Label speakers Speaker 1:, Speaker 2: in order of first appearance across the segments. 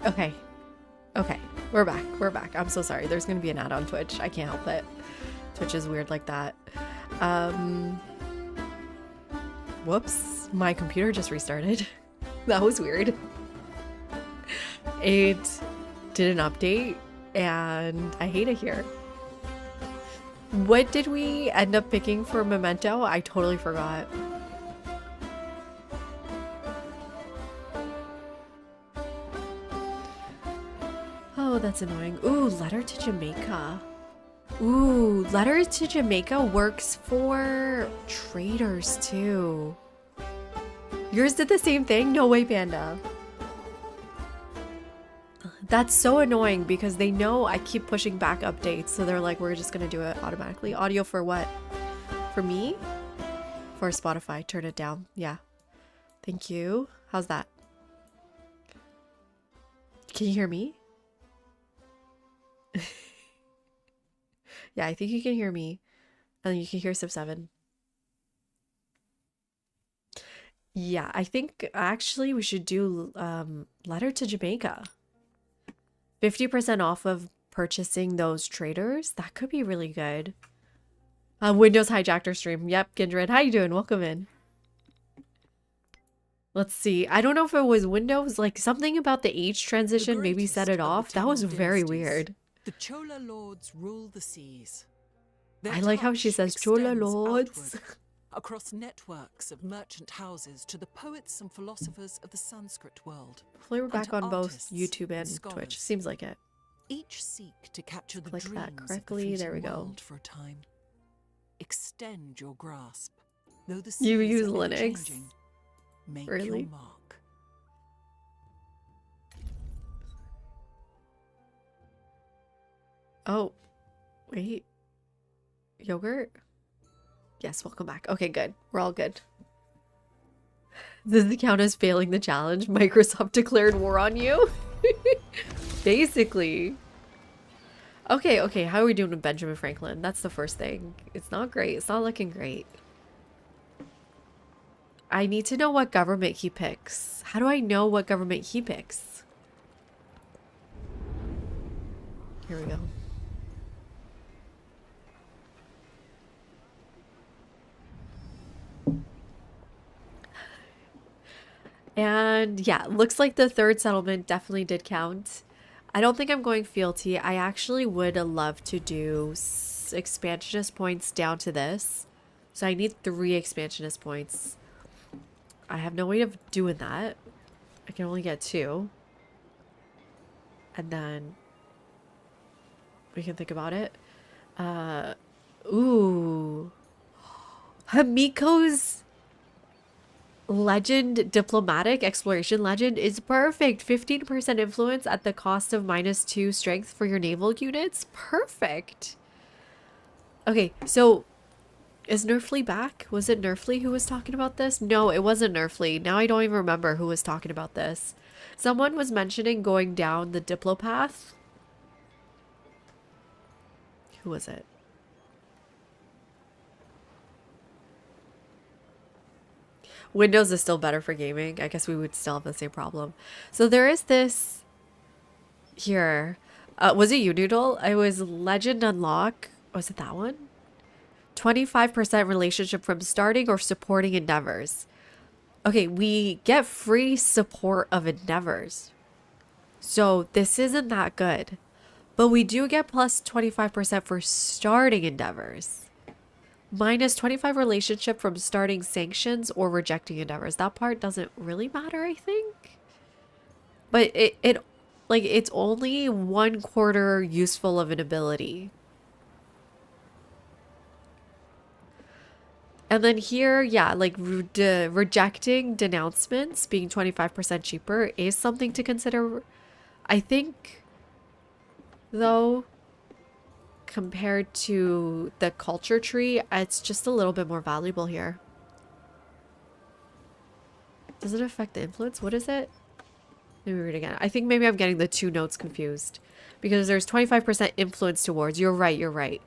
Speaker 1: Okay. Okay. We're back. We're back. I'm so sorry. There's going to be an ad on Twitch. I can't help it. Twitch is weird like that. Whoops. My computer just restarted. That was weird. It did an update and I hate it here. What did we end up picking for Memento? I totally forgot. Oh, that's annoying. Ooh, Letter to Jamaica. Ooh, Letter to Jamaica works for traders too. Yours did the same thing? No way, Panda. That's so annoying because they know I keep pushing back updates. So they're like, we're just going to do it automatically. Audio for what? For me? For Spotify. Turn it down. Yeah. Thank you. How's that? Can you hear me? Yeah, I think you can hear me. And you can hear Sub 7. Yeah, I think actually we should do Letter to Jamaica. 50% off of purchasing those traders. That could be really good. Windows hijacked our stream. Yep, Kindred. How you doing? Welcome in. Let's see. I don't know if it was Windows, like something about the age transition maybe set it off. That was very weird.
Speaker 2: The Chola lords rule the seas.
Speaker 1: I like how she says Chola lords.
Speaker 2: Across networks of merchant houses to the poets and philosophers of the Sanskrit world.
Speaker 1: Hopefully we're back on both YouTube and Twitch. Seems like it.
Speaker 2: Each seek to capture the
Speaker 1: Click
Speaker 2: dreams
Speaker 1: that correctly.
Speaker 2: of the
Speaker 1: there we go.
Speaker 2: world for a time. Extend your grasp. Though the
Speaker 1: You
Speaker 2: seas
Speaker 1: use
Speaker 2: are
Speaker 1: Linux?
Speaker 2: changing, make
Speaker 1: Really?
Speaker 2: your mark.
Speaker 1: Oh, wait. Yogurt? Yes, welcome back. Okay, good. We're all good. Does it count as failing the challenge? Microsoft declared war on you? Basically. Okay, okay. How are we doing with Benjamin Franklin? That's the first thing. It's not great. It's not looking great. I need to know what government he picks. How do I know what government he picks? Here we go. And yeah, looks like the third settlement definitely did count. I don't think I'm going fealty. I actually would love to do expansionist points down to this. So I need 3 expansionist points. I have no way of doing that. I can only get 2. And then we can think about it. Ooh. Hamiko's legend diplomatic exploration legend is perfect. 15% influence at the cost of -2 strength for your naval units. Perfect. Okay, so is Nerfly back? Was it Nerfly who was talking about this? No, it wasn't Nerfly. Now I don't even remember who was talking about this. Someone was mentioning going down the Diplo path. Who was it? Windows is still better for gaming. I guess we would still have the same problem. So there is this here. Was it Unoodle? It was Legend Unlock. Was it that one? 25% relationship from starting or supporting endeavors. Okay, we get free support of endeavors. So this isn't that good. But we do get plus 25% for starting endeavors. -25 relationship from starting sanctions or rejecting endeavors. That part doesn't really matter, I think. But it like it's only 1/4 useful of an ability. And then here, yeah, like rejecting denouncements being 25% cheaper is something to consider. I think, though, compared to the culture tree, it's just a little bit more valuable here. Does it affect the influence? What is it? Let me read it again. I think maybe I'm getting the 2 notes confused because there's 25% influence towards. You're right. You're right.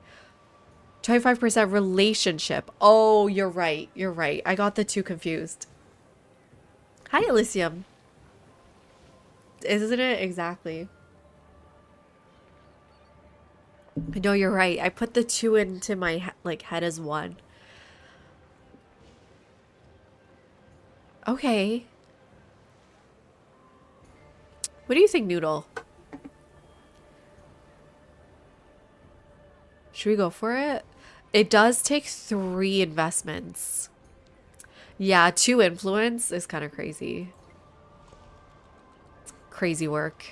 Speaker 1: 25% relationship. Oh, you're right. You're right. I got the 2 confused. Hi, Elysium. Isn't it? Exactly. No, you're right. I put the two into my like head as one. Okay. What do you think, Noodle? Should we go for it? It does take 3 investments. Yeah, 2 influence is kind of crazy. Crazy work.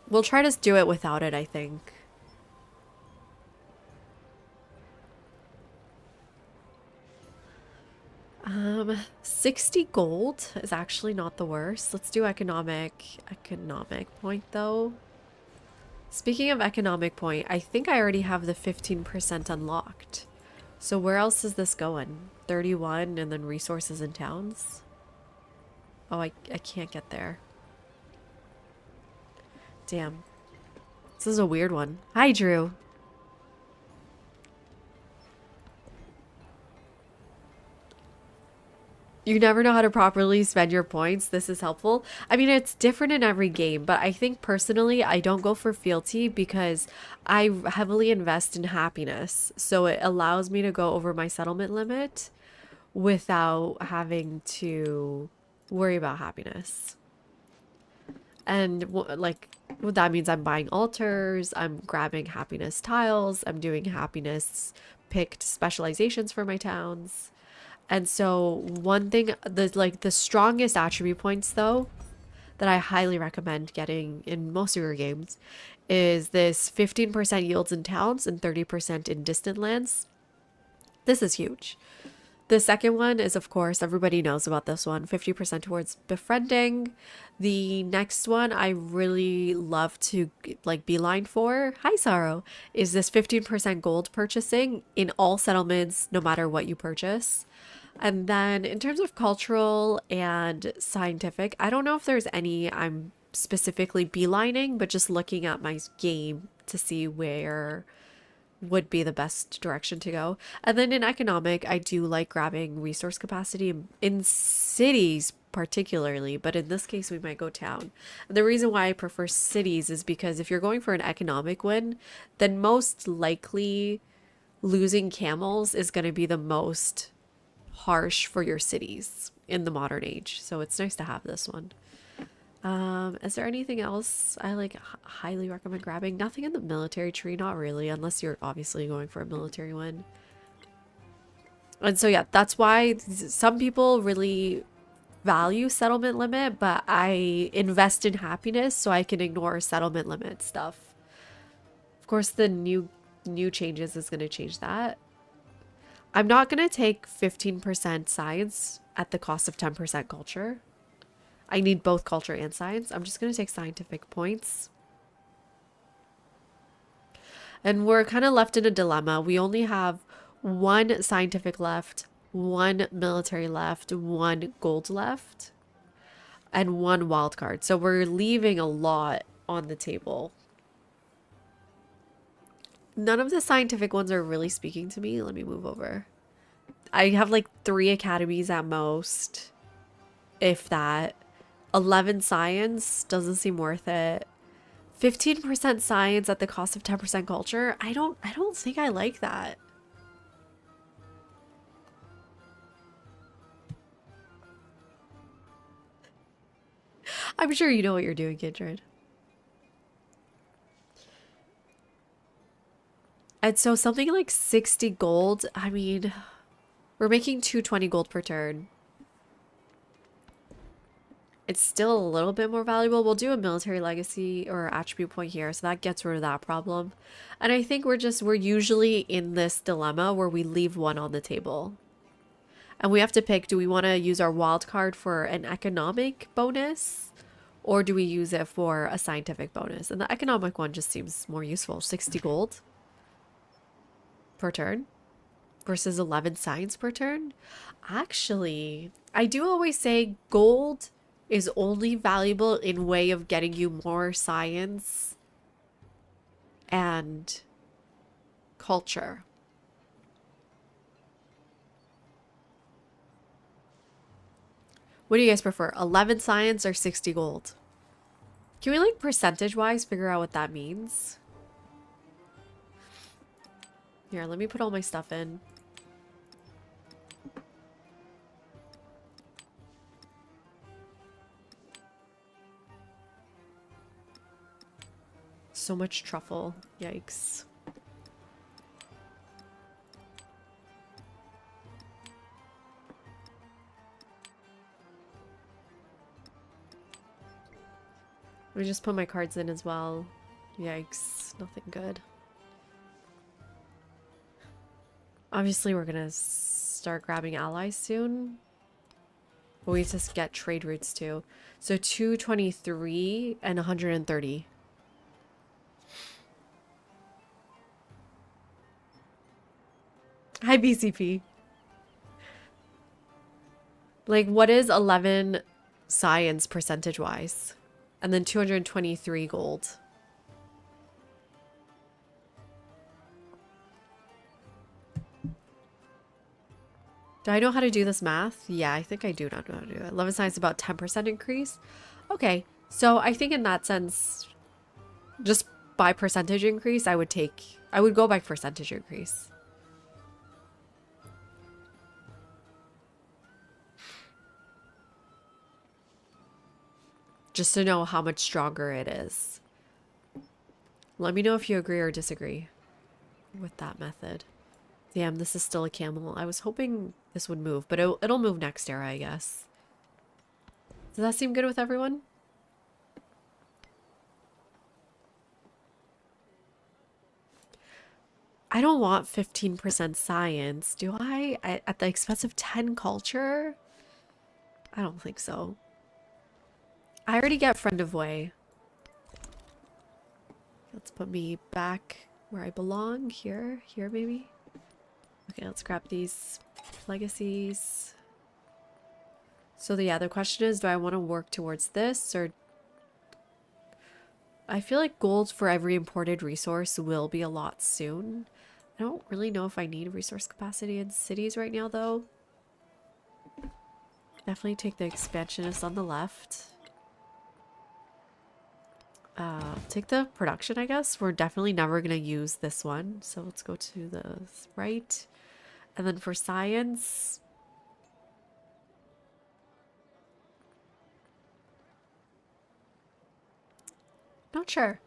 Speaker 1: We'll try to do it without it, I think. 60 gold is actually not the worst. Let's do economic point though. Speaking of economic point, I think I already have the 15% unlocked. So where else is this going? 31 and then resources and towns? Oh, I can't get there. Damn. This is a weird one. Hi, Drew. You never know how to properly spend your points. This is helpful. I mean, it's different in every game, but I think personally, I don't go for fealty because I heavily invest in happiness. So it allows me to go over my settlement limit without having to worry about happiness. And like, what that means, I'm buying altars, I'm grabbing happiness tiles, I'm doing happiness picked specializations for my towns. And so one thing, the strongest attribute points though, that I highly recommend getting in most of your games is this 15% yields in towns and 30% in distant lands. This is huge. The second one is, of course, everybody knows about this one, 50% towards befriending. The next one I really love to like beeline for, hi Sorrow, is this 15% gold purchasing in all settlements, no matter what you purchase. And then in terms of cultural and scientific, I don't know if there's any I'm specifically beelining, but just looking at my game to see where would be the best direction to go. And then in economic, I do like grabbing resource capacity in cities particularly, but in this case we might go town. And the reason why I prefer cities is because if you're going for an economic win, then most likely losing camels is going to be the most harsh for your cities in the modern age. So it's nice to have this one. Is there anything else I like highly recommend grabbing? Nothing in the military tree, not really, unless you're obviously going for a military win. And so yeah, that's why some people really value settlement limit, but I invest in happiness so I can ignore settlement limit stuff. Of course, the new changes is going to change that. I'm not going to take 15% science at the cost of 10% culture. I need both culture and science. I'm just going to take scientific points. And we're kind of left in a dilemma. We only have 1 scientific left, 1 military left, 1 gold left, and 1 wild card. So we're leaving a lot on the table. None of the scientific ones are really speaking to me. Let me move over. I have like 3 academies at most, if that. 11 science doesn't seem worth it. 15% science at the cost of 10% culture. I don't think I like that. I'm sure you know what you're doing, Kindred. And so something like 60 gold, I mean, we're making 220 gold per turn. It's still a little bit more valuable. We'll do a military legacy or attribute point here, so that gets rid of that problem. And I think we're usually in this dilemma where we leave one on the table. And we have to pick, do we want to use our wild card for an economic bonus? Or do we use it for a scientific bonus? And the economic one just seems more useful. 60 gold per turn versus 11 science per turn. Actually, I do always say gold is only valuable in way of getting you more science and culture. What do you guys prefer? 11 science or 60 gold? Can we like percentage-wise figure out what that means? Here, let me put all my stuff in. So much truffle. Yikes. Let me just put my cards in as well. Yikes. Nothing good. Obviously, we're gonna start grabbing allies soon. But we just get trade routes too. So 223 and 130. Hi, BCP. Like, what is 11 science percentage-wise? And then 223 gold. Do I know how to do this math? Yeah, I think I do not know how to do it. 11 science about 10% increase. Okay, so I think in that sense, just by percentage increase, I would go by percentage increase. Just to know how much stronger it is. Let me know if you agree or disagree with that method. Damn, this is still a camel. I was hoping this would move, but it'll move next era, I guess. Does that seem good with everyone? I don't want 15% science, do I? At the expense of 10 culture? I don't think so. I already get friend of way. Let's put me back where I belong. Here maybe. Okay, let's grab these legacies. So the other question is, do I want to work towards this or... I feel like gold for every imported resource will be a lot soon. I don't really know if I need resource capacity in cities right now though. Definitely take the expansionist on the left. Take the production, I guess. We're definitely never going to use this one. So let's go to the right. And then for science... Not sure.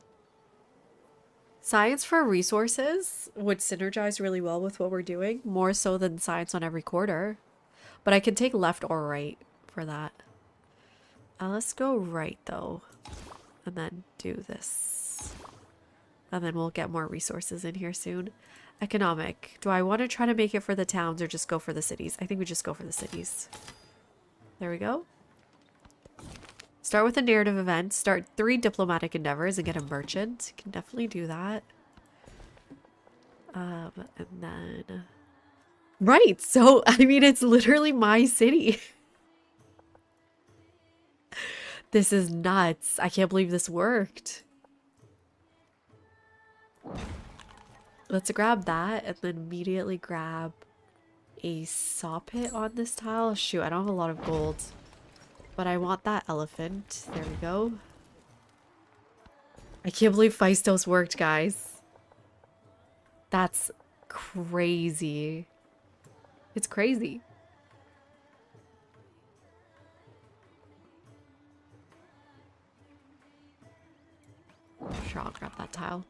Speaker 1: Science for resources would synergize really well with what we're doing. More so than science on every quarter. But I can take left or right for that. Let's go right though. And then do this. And then we'll get more resources in here soon. Economic. Do I want to try to make it for the towns or just go for the cities? I think we just go for the cities. There we go. Start with a narrative event. Start 3 diplomatic endeavors and get a merchant. Can definitely do that. And then... Right! So, I mean, it's literally my city. This is nuts. I can't believe this worked. Let's grab that and then immediately grab a saw pit on this tile. Shoot, I don't have a lot of gold. But I want that elephant. There we go. I can't believe Feistos worked, guys. That's crazy. It's crazy. Sure, I'll grab that tile.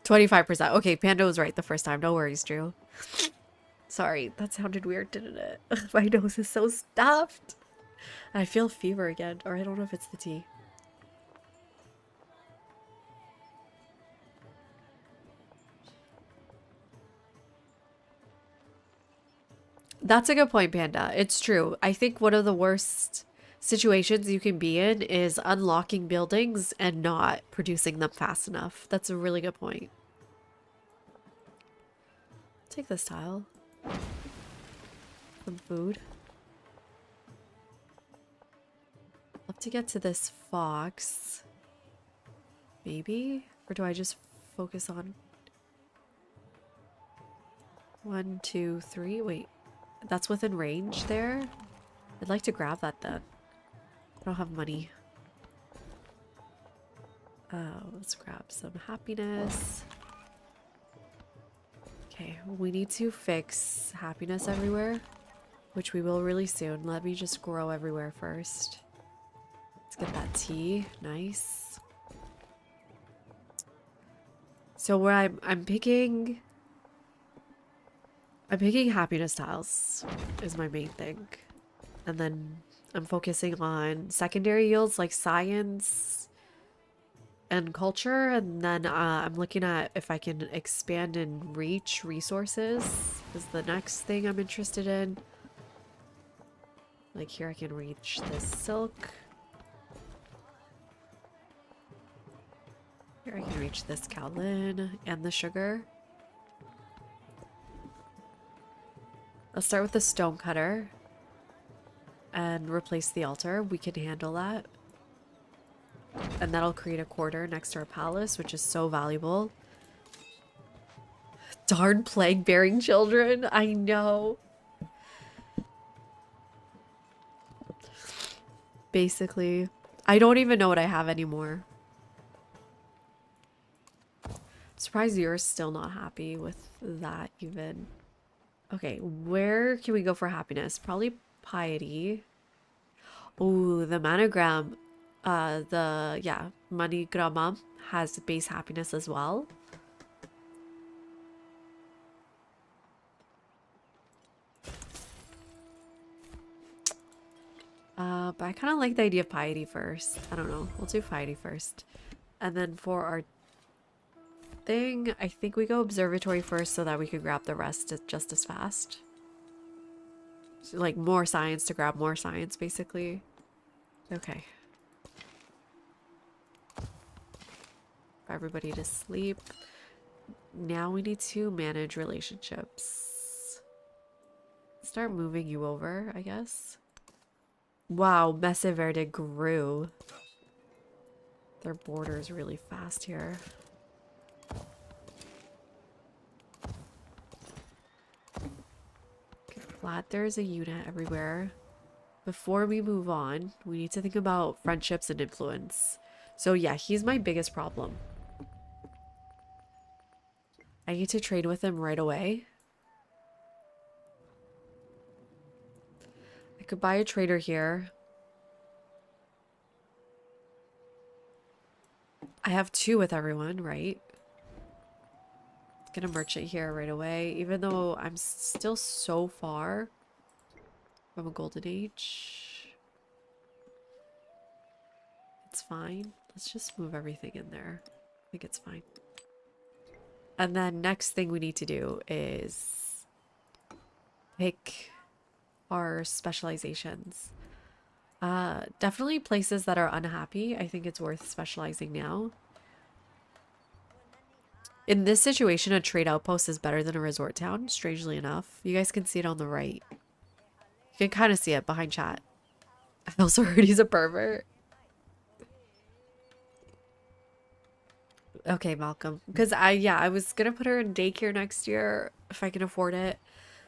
Speaker 1: $25%. Okay, Panda was right the first time. No worries, Drew. Sorry, that sounded weird, didn't it? My nose is so stuffed. I feel fever again, or I don't know if it's the tea. That's a good point, Panda. It's true. I think one of the worst situations you can be in is unlocking buildings and not producing them fast enough. That's a really good point. Take this tile. Some food. Love to get to this fox. Maybe? Or do I just focus on... 1, 2, 3. Wait, that's within range there? I'd like to grab that then. I don't have money. Let's grab some happiness. Okay, we need to fix happiness everywhere, which we will really soon. Let me just grow everywhere first. Let's get that tea. Nice. So where I'm picking happiness tiles is my main thing. And then I'm focusing on secondary yields like science and culture, and then I'm looking at if I can expand and reach resources is the next thing I'm interested in. Like here I can reach this silk. Here I can reach this kaolin and the sugar. Let's start with the stone cutter and replace the altar. We can handle that. And that'll create a quarter next to our palace, which is so valuable. Darn plague-bearing children. I know. Basically, I don't even know what I have anymore. Surprised you're still not happy with that even. Okay, where can we go for happiness? Probably piety. Ooh, the manogram. Manigrama has base happiness as well. But I kind of like the idea of piety first. I don't know. We'll do piety first. And then for our thing, I think we go observatory first so that we can grab the rest just as fast. So, like more science to grab more science, basically. Okay. Everybody to sleep. Now we need to manage relationships. Start moving you over, I guess. Wow, Mese Verde grew. Their border is really fast here. Okay, flat, there's a unit everywhere. Before we move on, we need to think about friendships and influence. So yeah, he's my biggest problem. I need to trade with him right away. I could buy a trader here. I have 2 with everyone, right? Get a merchant here right away, even though I'm still so far from a golden age. It's fine. Let's just move everything in there. I think it's fine. And then next thing we need to do is pick our specializations. Definitely places that are unhappy. I think it's worth specializing now. In this situation, a trade outpost is better than a resort town, strangely enough. You guys can see it on the right. You can kind of see it behind chat. I also heard he's a pervert. Okay, Malcolm. Because I was gonna put her in daycare next year if I can afford it.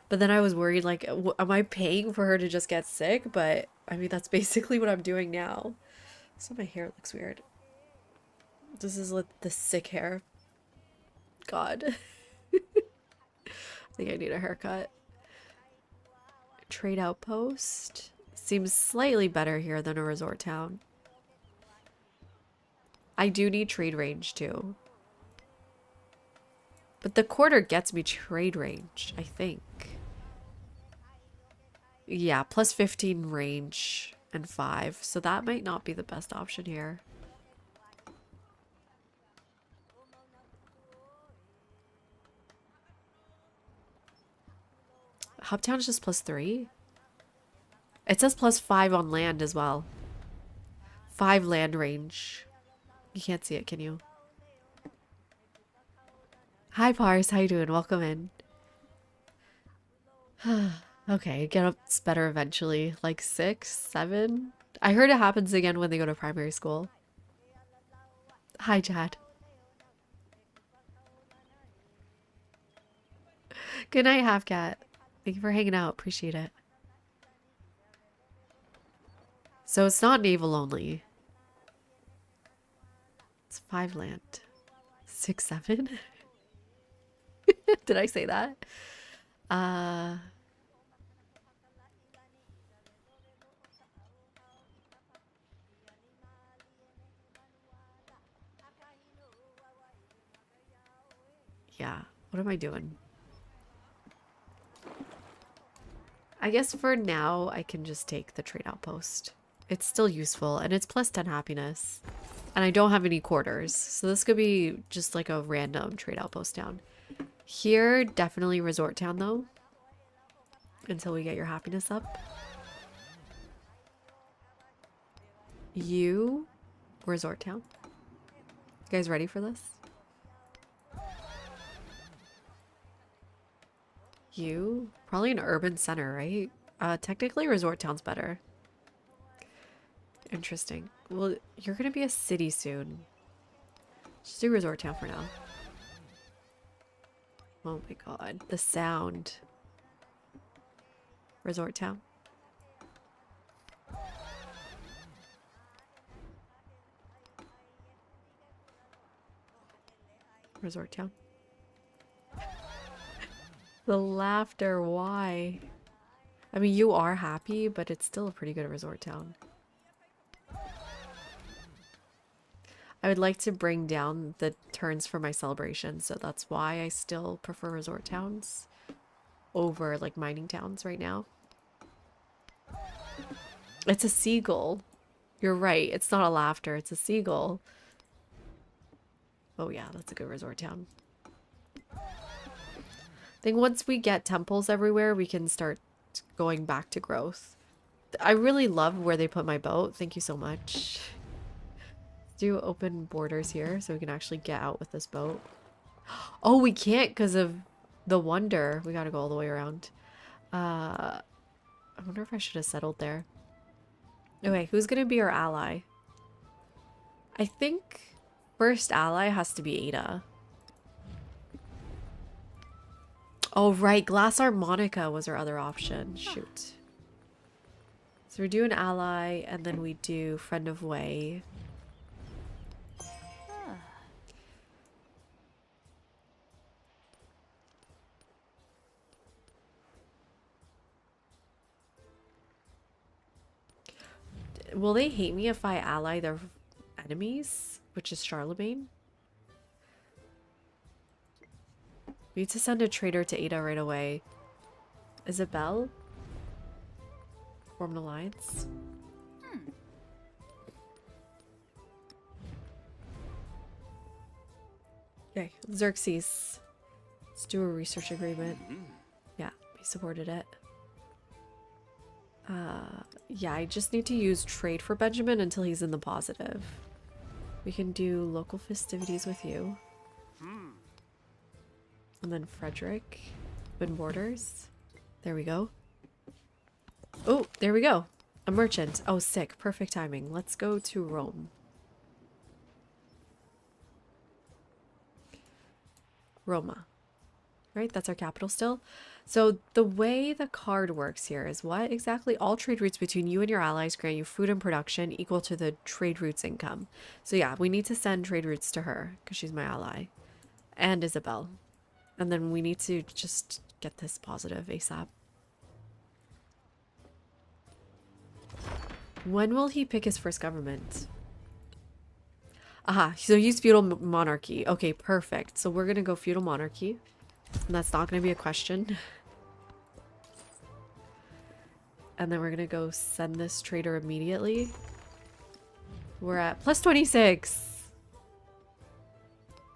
Speaker 1: But then I was worried, like, am I paying for her to just get sick? But, I mean, that's basically what I'm doing now. So my hair looks weird. This is like the sick hair. God. I think I need a haircut. Trade outpost. Seems slightly better here than a resort town. I do need trade range too. But the quarter gets me trade range, I think. Yeah, plus 15 range and 5. So that might not be the best option here. Hubtown is just plus 3. It says plus 5 on land as well. 5 land range. You can't see it, can you? Hi, Pars. How you doing? Welcome in. Okay, it gets better eventually. Like 6, 7. I heard it happens again when they go to primary school. Hi, Chad. Good night, Half Cat. Thank you for hanging out. Appreciate it. So it's not naval only. It's 5 land. 6, 7? Did I say that? Yeah. What am I doing? I guess for now, I can just take the trade outpost. It's still useful, and it's plus 10 happiness. And I don't have any quarters, so this could be just like a random trade outpost town. Here, definitely resort town though. Until we get your happiness up. You, resort town. You guys ready for this? You, probably an urban center, right? Technically resort town's better. Interesting. Well, you're gonna be a city soon. Just do resort town for now. Oh my god, the sound. Resort town. Resort town. The laughter, why? I mean, you are happy, but it's still a pretty good resort town. I would like to bring down the turns for my celebration, so that's why I still prefer resort towns over like mining towns right now. It's a seagull. You're right. It's not a laughter. It's a seagull. Oh yeah, that's a good resort town. I think once we get temples everywhere, we can start going back to growth. I really love where they put my boat. Thank you so much. Do open borders here so we can actually get out with this boat. Oh, we can't because of the wonder. We got to go all the way around. I wonder if I should have settled there. Okay, who's going to be our ally? I think first ally has to be Ada. Oh, right. Glass Harmonica was our other option. Shoot. So we do an ally, and then we do Friend of Way. Will they hate me if I ally their enemies? Which is Charlemagne? We need to send a traitor to Ada right away. Isabel? Form an alliance. Okay, Xerxes. Let's do a research agreement. Yeah, he supported it. Yeah, I just need to use trade for Benjamin until he's in the positive. We can do local festivities with you. And then Frederick. Open borders. There we go. Oh, there we go. A merchant. Oh, sick. Perfect timing. Let's go to Rome. Roma. Right? That's our capital still. So the way the card works here is what exactly? All trade routes between you and your allies grant you food and production equal to the trade routes income. So yeah, we need to send trade routes to her because she's my ally. And Isabel. And then we need to just get this positive ASAP. When will he pick his first government? Aha, so use feudal monarchy. Okay, perfect. So we're going to go feudal monarchy. And that's not going to be a question. And then we're going to go send this trader immediately. We're at plus 26.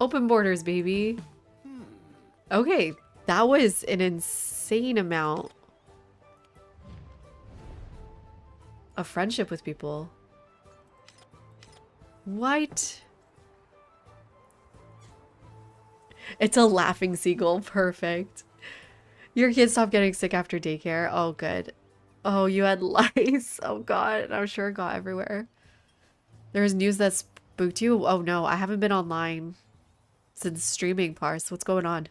Speaker 1: Open borders, baby. Okay, that was an insane amount of friendship with people. What? It's a laughing seagull. Perfect. Your kids stopped getting sick after daycare. Oh, good. Oh, you had lice. Oh, God. I'm sure it got everywhere. There's news that spooked you? Oh, no. I haven't been online since streaming, Parse. What's going on?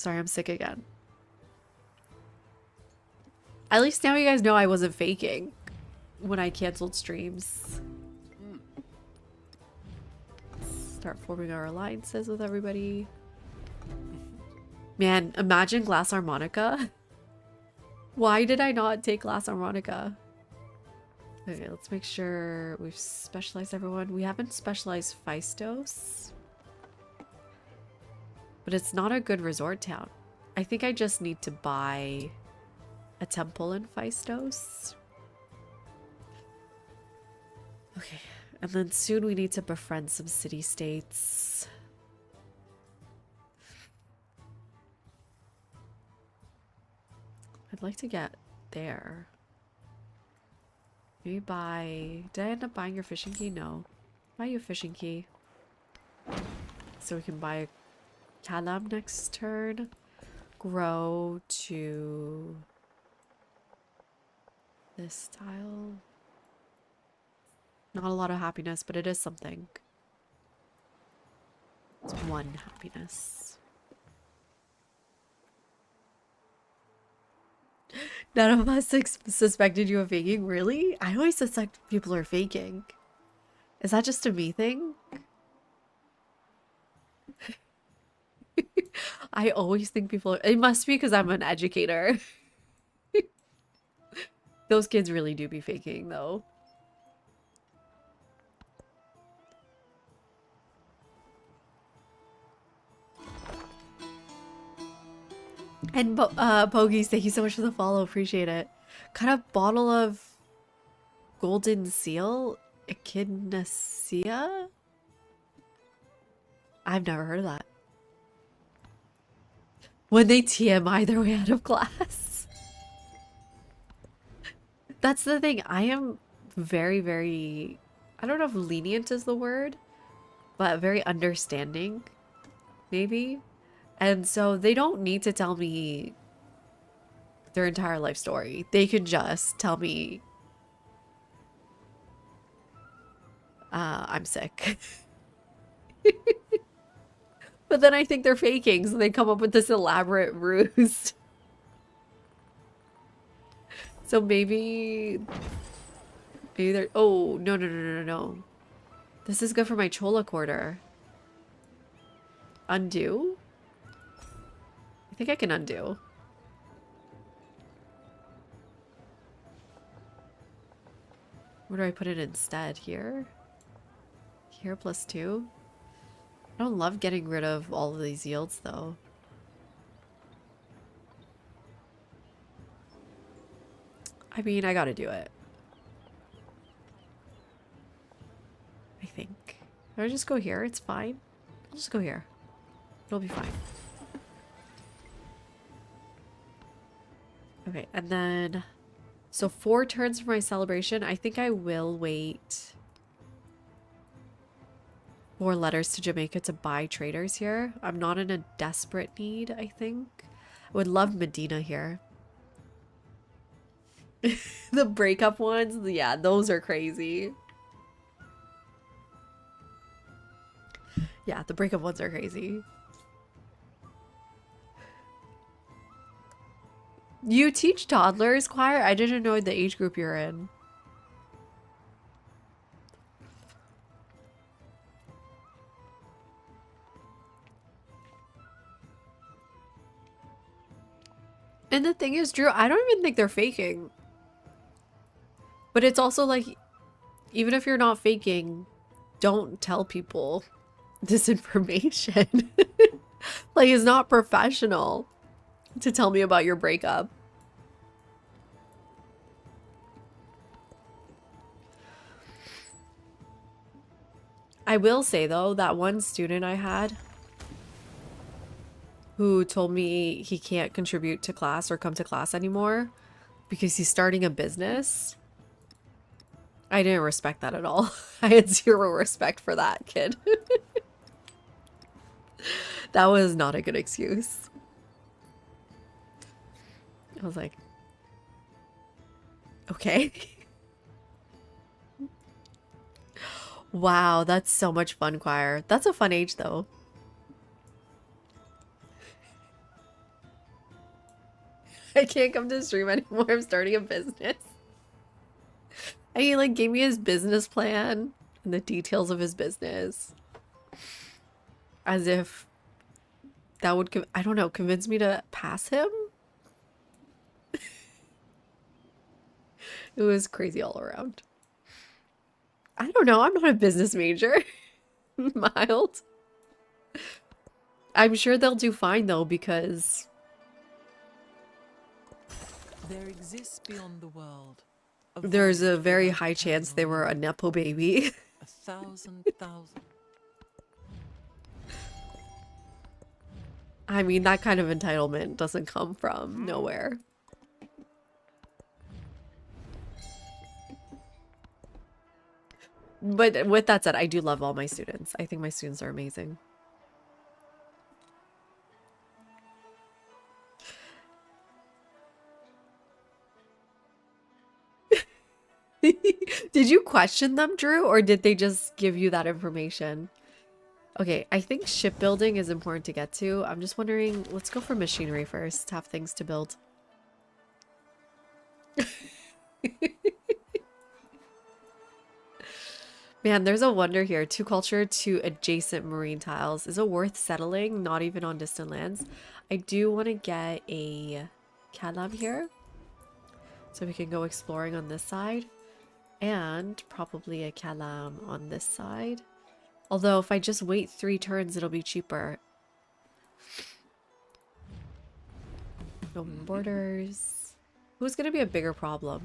Speaker 1: Sorry, I'm sick again. At least now you guys know I wasn't faking when I canceled streams. Start forming our alliances with everybody. Man, imagine glass harmonica. Why did I not take glass harmonica? Okay, let's make sure we've specialized everyone. We haven't specialized Phaistos. But it's not a good resort town. I think I just need to buy a temple in Phaistos. Okay, and then soon we need to befriend some city-states. I'd like to get there. Maybe buy... Did I end up buying your fishing key? No. Buy you a fishing key. So we can buy a Kalam next turn. Grow to this tile. Not a lot of happiness, but it is something. It's one happiness. None of us suspected you of faking. Really? I always suspect people are faking. Is that just a me thing? I always think people are... It must be because I'm an educator. Those kids really do be faking, though. And Pogies, thank you so much for the follow. Appreciate it. Cut a bottle of golden seal? Echidnasia? I've never heard of that. When they TMI their way out of class. That's the thing. I am very, very... I don't know if lenient is the word, but very understanding, maybe. And so they don't need to tell me their entire life story. They can just tell me I'm sick. But then I think they're faking, so they come up with this elaborate ruse. So maybe they're... Oh, no, no, no, no, no, no. This is good for my Chola quarter. Undo? I think I can undo. Where do I put it instead? Here? Here +2? I don't love getting rid of all of these yields, though. I mean, I gotta do it. I think. Can I just go here? It's fine. I'll just go here. It'll be fine. Okay, and then... So 4 turns for my celebration. I think I will wait 4 letters to Jamaica to buy traders here. I'm not in a desperate need, I think. I would love Medina here. The breakup ones, yeah, those are crazy. Yeah, the breakup ones are crazy. You teach toddlers choir? I didn't know the age group you're in. And the thing is, Drew, I don't even think they're faking. But it's also like, even if you're not faking, don't tell people this information. Like, it's not professional to tell me about your breakup. I will say, though, that one student I had who told me he can't contribute to class or come to class anymore because he's starting a business. I didn't respect that at all. I had 0 respect for that kid. That was not a good excuse. I was like, okay. Wow, that's so much fun, choir. That's a fun age, though. I can't come to stream anymore. I'm starting a business. And he like gave me his business plan and the details of his business. As if that would, I don't know, convince me to pass him? It was crazy all around. I don't know. I'm not a business major. Mild. I'm sure they'll do fine though because
Speaker 2: There exists beyond the world
Speaker 1: there's a
Speaker 2: void
Speaker 1: very
Speaker 2: without
Speaker 1: high
Speaker 2: a
Speaker 1: chance
Speaker 2: terminal
Speaker 1: they were a
Speaker 2: limit.
Speaker 1: Nepo baby.
Speaker 2: 1,000,000.
Speaker 1: I mean, that kind of entitlement doesn't come from nowhere. But with that said, I do love all my students. I think my students are amazing. Did you question them, Drew, or did they just give you that information? Okay, I think shipbuilding is important to get to. I'm just wondering, let's go for machinery first, have things to build. Man, there's a wonder here. 2 culture, 2 adjacent marine tiles. Is it worth settling? Not even on distant lands. I do want to get a Calam here. So we can go exploring on this side. And probably a Calam on this side. Although if I just wait 3 turns, it'll be cheaper. Open borders. Who's going to be a bigger problem?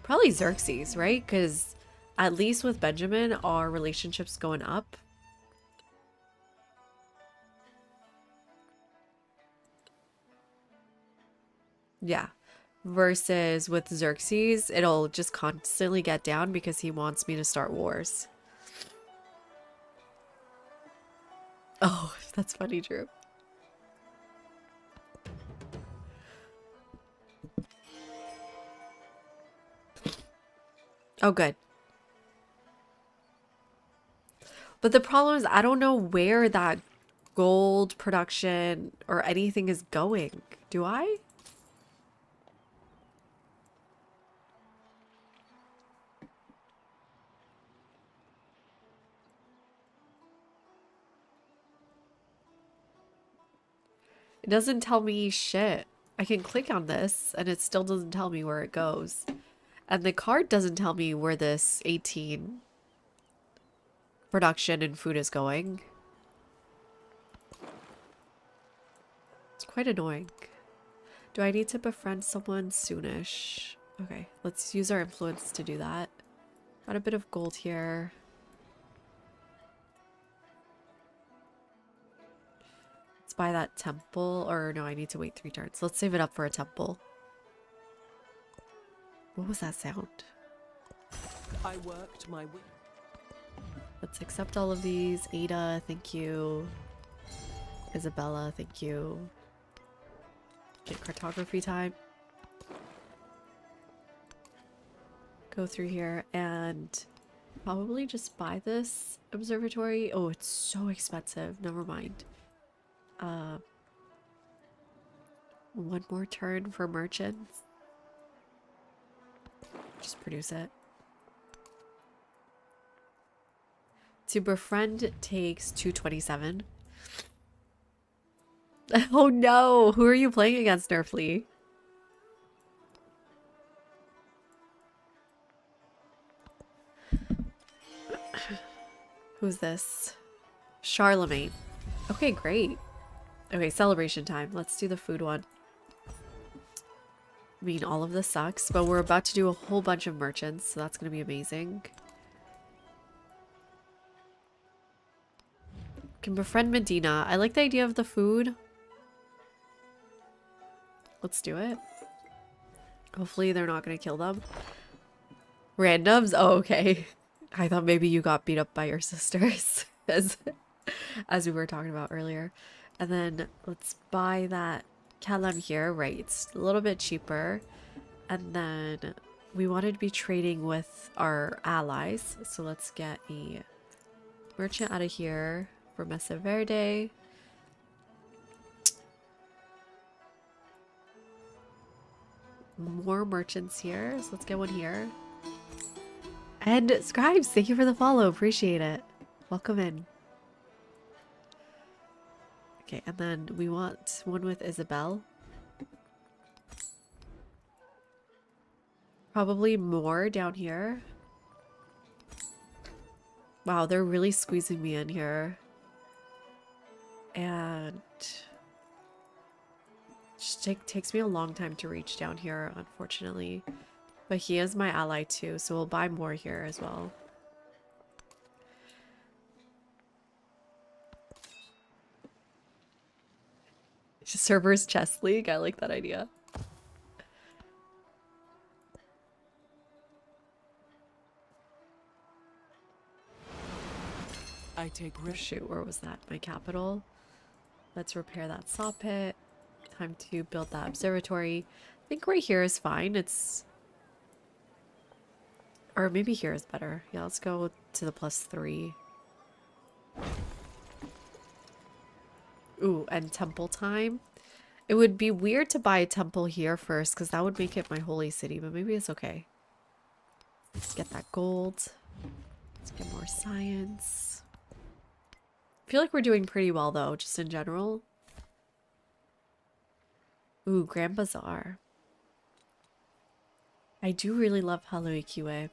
Speaker 1: Probably Xerxes, right? Because at least with Benjamin, our relationship's going up. Yeah. Versus with Xerxes, it'll just constantly get down because he wants me to start wars. Oh, that's funny, Drew. Oh, good. But the problem is I don't know where that gold production or anything is going. Do I? It doesn't tell me shit. I can click on this and it still doesn't tell me where it goes. And the card doesn't tell me where this 18 production and food is going. It's quite annoying. Do I need to befriend someone soonish? Okay, let's use our influence to do that. Got a bit of gold here. Let's buy that temple. Or no, I need to wait 3 turns. Let's save it up for a temple. What was that sound?
Speaker 2: I worked my way.
Speaker 1: Let's accept all of these. Ada, thank you. Isabella, thank you. Get cartography time. Go through here and probably just buy this observatory. Oh, it's so expensive. Never mind. One more turn for merchants. Just produce it. To befriend takes 227. Oh no! Who are you playing against, Nerfly? Who's this? Charlemagne. Okay, great. Okay, celebration time. Let's do the food one. I mean, all of this sucks, but we're about to do a whole bunch of merchants, so that's going to be amazing. Can befriend Medina. I like the idea of the food. Let's do it. Hopefully they're not going to kill them. Randoms? Oh, okay. I thought maybe you got beat up by your sisters as we were talking about earlier. And then let's buy that Kalem here. Right, it's a little bit cheaper. And then we wanted to be trading with our allies. So let's get a merchant out of here for Mesa Verde. more merchants here. So let's get one here. And Scribes, thank you for the follow. Appreciate it. Welcome in. Okay, and then we want one with Isabel. Probably more down here. Wow, they're really squeezing me in here. And just takes me a long time to reach down here, unfortunately. But he is my ally too, so we'll buy more here as well. Servers chess league, I like that idea.
Speaker 2: I take risks.
Speaker 1: Shoot, where was that? My capital. Let's repair that saw pit. Time to build that observatory. I think right here is fine. It's... Or maybe here is better. Yeah, let's go to the +3. Ooh, and temple time. It would be weird to buy a temple here first, because that would make it my holy city, but maybe it's okay. Let's get that gold. Let's get more science. I feel like we're doing pretty well, though, just in general. Ooh, Grand Bazaar. I do really love Haluikiwe.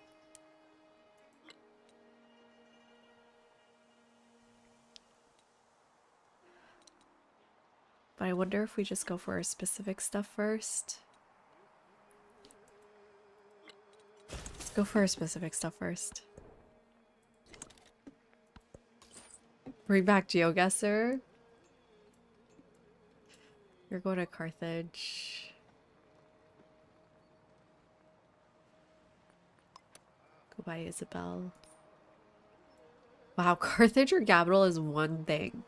Speaker 1: But I wonder if we just go for our specific stuff first. Let's go for our specific stuff first. Bring back GeoGuessr. You're going to Carthage. Go by Isabel. Wow, Carthage or capital is one thing.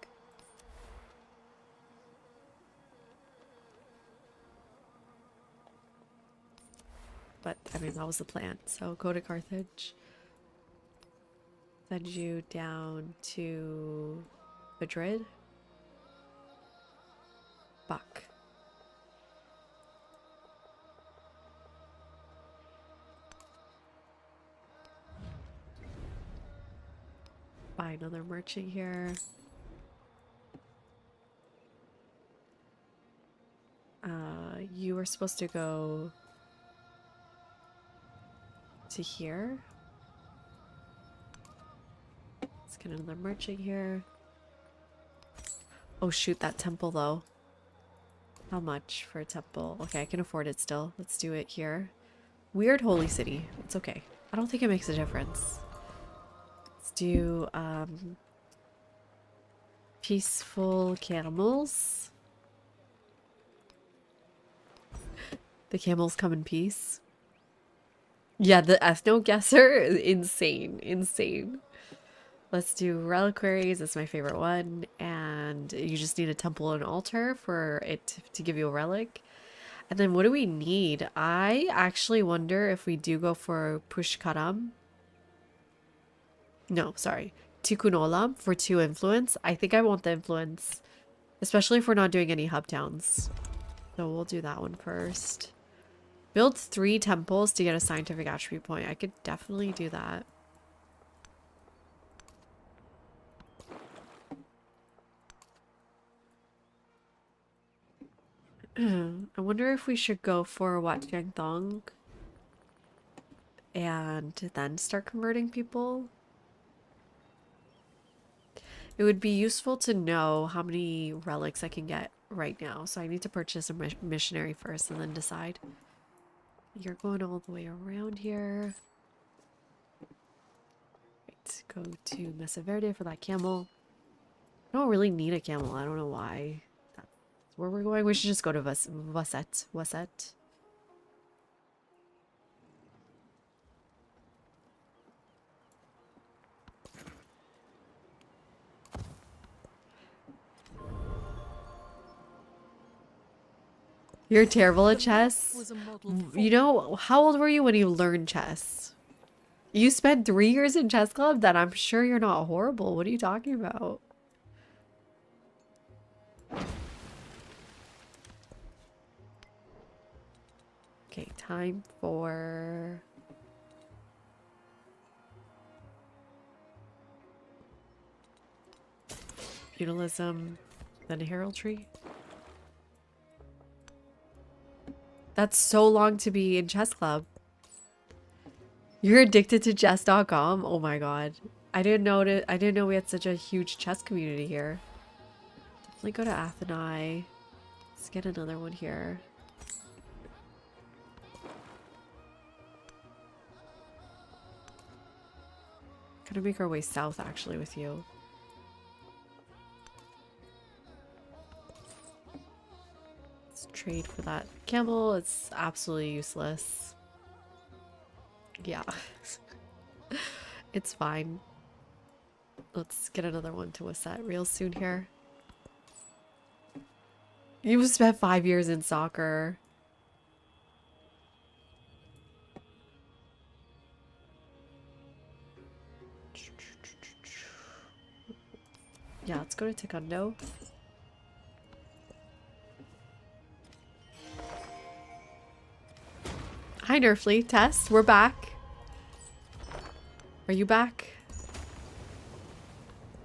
Speaker 1: But, I mean, that was the plan. So, go to Carthage. Send you down to Madrid. Buck. Buy another merchant here. You were supposed to go to here. Let's get another merchant here. Oh shoot, that temple though. How much for a temple? Okay, I can afford it still. Let's do it here. Weird holy city. It's okay. I don't think it makes a difference. Let's do peaceful camels. The camels come in peace. Yeah, the ethno guesser is insane. Insane. Let's do reliquaries. That's my favorite one. And you just need a temple and altar for it to give you a relic. And then what do we need? I actually wonder if we do go for Pushkaram. No, sorry. Tikunolam for 2 influence. I think I want the influence. Especially if we're not doing any hub towns. So we'll do that one first. Build 3 temples to get a scientific attribute point. I could definitely do that. I wonder if we should go for Wat Jiang Thong and then start converting people. It would be useful to know how many relics I can get right now. So I need to purchase a missionary first and then decide. You're going all the way around here. Right, go to Mesa Verde for that camel. I don't really need a camel. I don't know why. That's where we're going. We should just go to Waset. You're terrible at chess? You know, how old were you when you learned chess? You spent 3 years in chess club? Then I'm sure you're not horrible. What are you talking about? Okay, time for feudalism, then heraldry. That's so long to be in chess club. You're addicted to chess.com? Oh my god. I didn't know we had such a huge chess community here. Definitely go to Atheni. Let's get another one here. Gonna make our way south actually with you. Let's trade for that camel. It's absolutely useless. Yeah. It's fine. Let's get another one to Wasset real soon here. You spent 5 years in soccer. Yeah, let's go to Taekwondo. Hi, Nerfly. Tess, we're back. Are you back?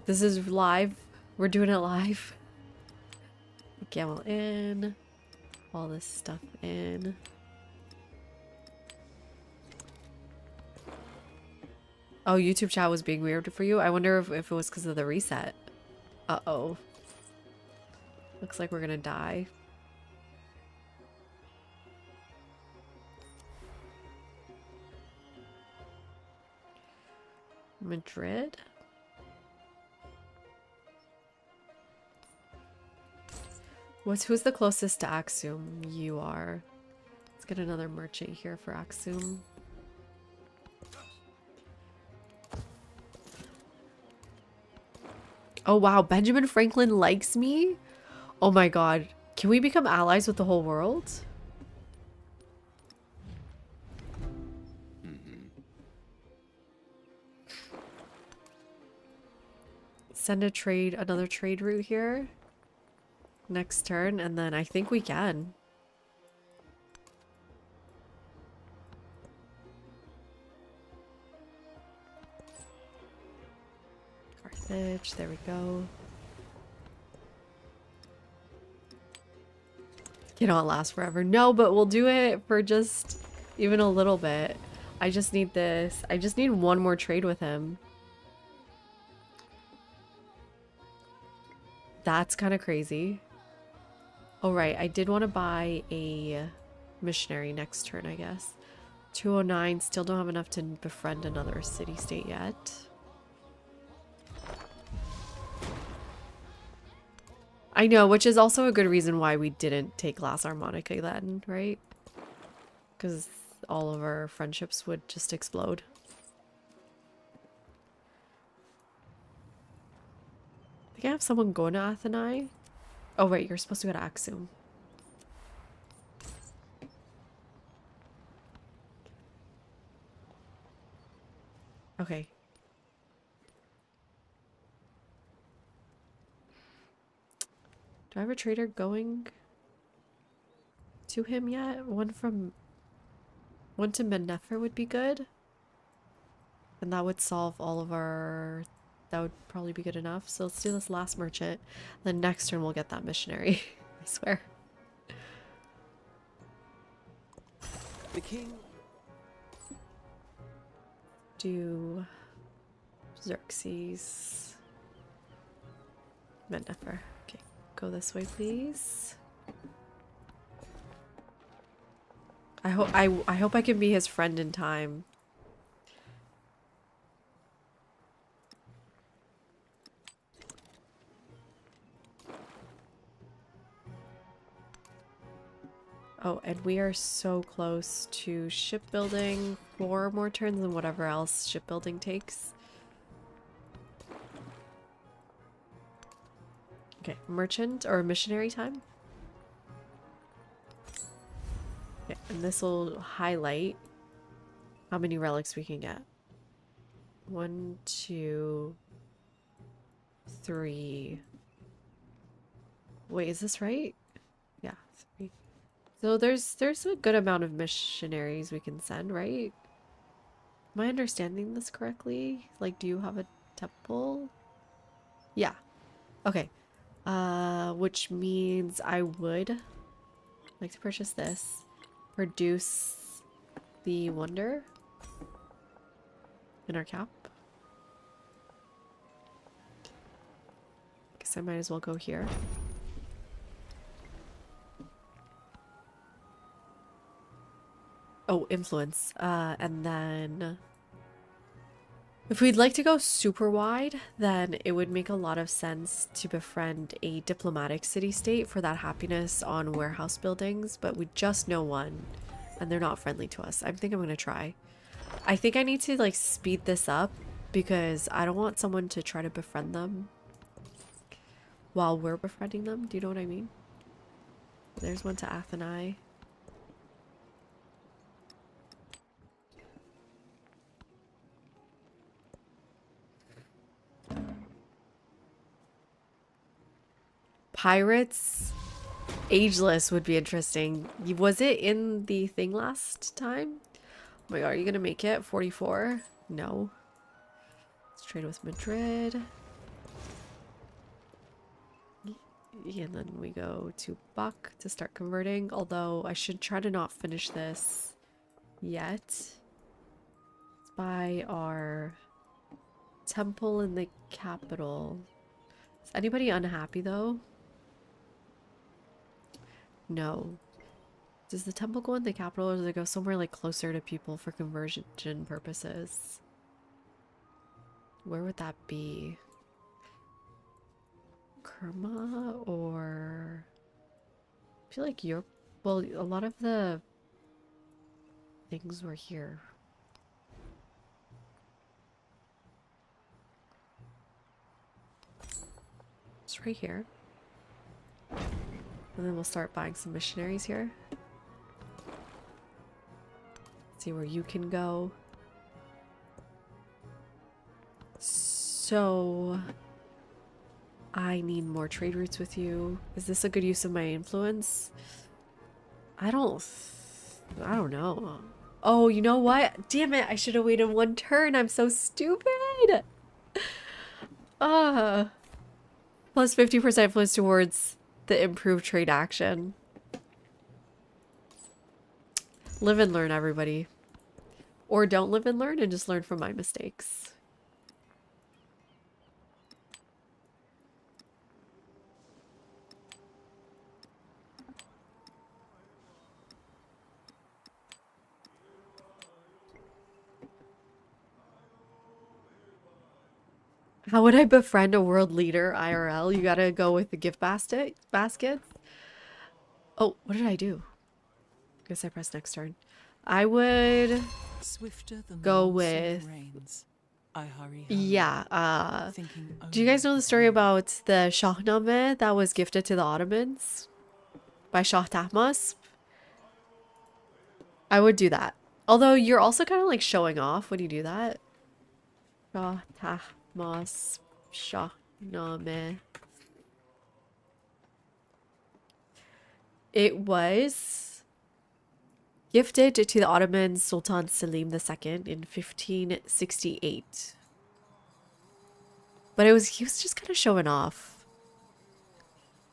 Speaker 1: This is live. We're doing it live. Camel in. All this stuff in. Oh, YouTube chat was being weird for you? I wonder if it was because of the reset. Uh-oh. Looks like we're gonna die. Madrid? Who's the closest to Axum? You are. Let's get another merchant here for Axum. Oh wow, Benjamin Franklin likes me? Oh my god. Can we become allies with the whole world? Send another trade route here. Next turn, and then I think we can. Carthage, there we go. You know, it lasts forever. No, but we'll do it for just even a little bit. I just need this. I just need one more trade with him. That's kind of crazy. Oh, right. I did want to buy a missionary next turn, I guess. 209. Still don't have enough to befriend another city-state yet. I know, which is also a good reason why we didn't take Glass Harmonica then, right? Because all of our friendships would just explode. I think I have someone going to Atheni. Oh, right, you're supposed to go to Axum. Okay. Do I have a trader going to him yet? One to Mennefer would be good. And that would solve all of our... That would probably be good enough. So let's do this last merchant. Then next turn we'll get that missionary. I swear.
Speaker 2: The king.
Speaker 1: Do Xerxes. Mennefer. Okay, go this way, please. I hope I can be his friend in time. Oh, and we are so close to shipbuilding. 4 more turns than whatever else shipbuilding takes. Okay, merchant or missionary time. Okay, and this will highlight how many relics we can get. 1, 2, 3. Wait, is this right? Yeah, 3, So there's a good amount of missionaries we can send, right? Am I understanding this correctly? Like, do you have a temple? Yeah. Okay. Which means I would like to purchase this. Produce the wonder in our cap. Guess I might as well go here. Oh, influence. And then if we'd like to go super wide, then it would make a lot of sense to befriend a diplomatic city-state for that happiness on warehouse buildings, but we just know one, and they're not friendly to us. I think I'm gonna try. I think I need to like speed this up because I don't want someone to try to befriend them while we're befriending them. Do you know what I mean? There's one to Athenai. Pirates ageless would be interesting. Was it in the thing last time? Oh my god, are you gonna make it 44? No. Let's trade with Madrid. And then we go to Buck to start converting, although I should try to not finish this yet. Let's buy our temple in the capital. Is anybody unhappy though? No. Does the temple go in the capital or does it go somewhere like closer to people for conversion purposes? Where would that be? Kerma or... I feel like Europe... Well, a lot of the things were here. It's right here. And then we'll start buying some missionaries here. See where you can go. So... I need more trade routes with you. Is this a good use of my influence? I don't know. Oh, you know what? Damn it, I should have waited one turn. I'm so stupid. Plus 50% influence towards the improved trade action. Live and learn, everybody. Or don't live and learn and just learn from my mistakes. How would I befriend a world leader IRL? You gotta go with the gift baskets. Oh, what did I do? Guess I pressed next turn. I would
Speaker 2: Swifter than
Speaker 1: go
Speaker 2: the
Speaker 1: with
Speaker 2: rains. I hurry home,
Speaker 1: yeah.
Speaker 2: thinking
Speaker 1: Do you guys know the story
Speaker 2: only
Speaker 1: about the Shahnameh that was gifted to the Ottomans by Shah Tahmasp? I would do that. Although you're also kind of like showing off when you do that. Shah Tahmasp Shahnameh. It was gifted to the Ottoman Sultan Selim II in 1568. But he was just kind of showing off.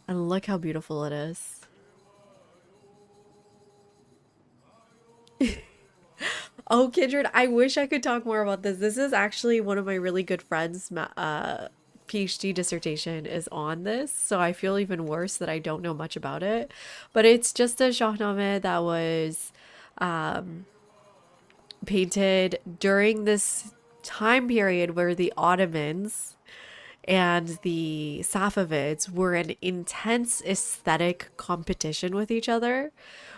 Speaker 1: And look how beautiful it is. Oh, Kindred, I wish I could talk more about this. This is actually one of my really good friends' PhD dissertation is on this, so I feel even worse that I don't know much about it. But it's just a Shahnameh that was painted during this time period where the Ottomans and the Safavids were in intense aesthetic competition with each other,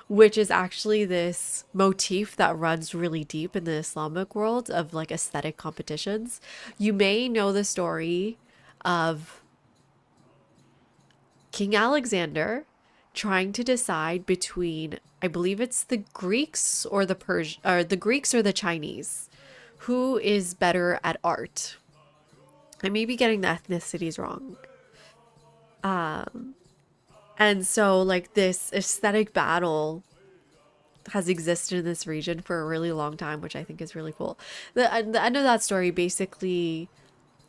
Speaker 1: which is actually this motif that runs really deep in the Islamic world of like aesthetic competitions. You may know the story of King Alexander trying to decide between, I believe it's the Greeks or the Greeks or the Chinese, who is better at art. I may be getting the ethnicities wrong. And so, like, this aesthetic battle has existed in this region for a really long time, which I think is really cool. The end of that story, basically,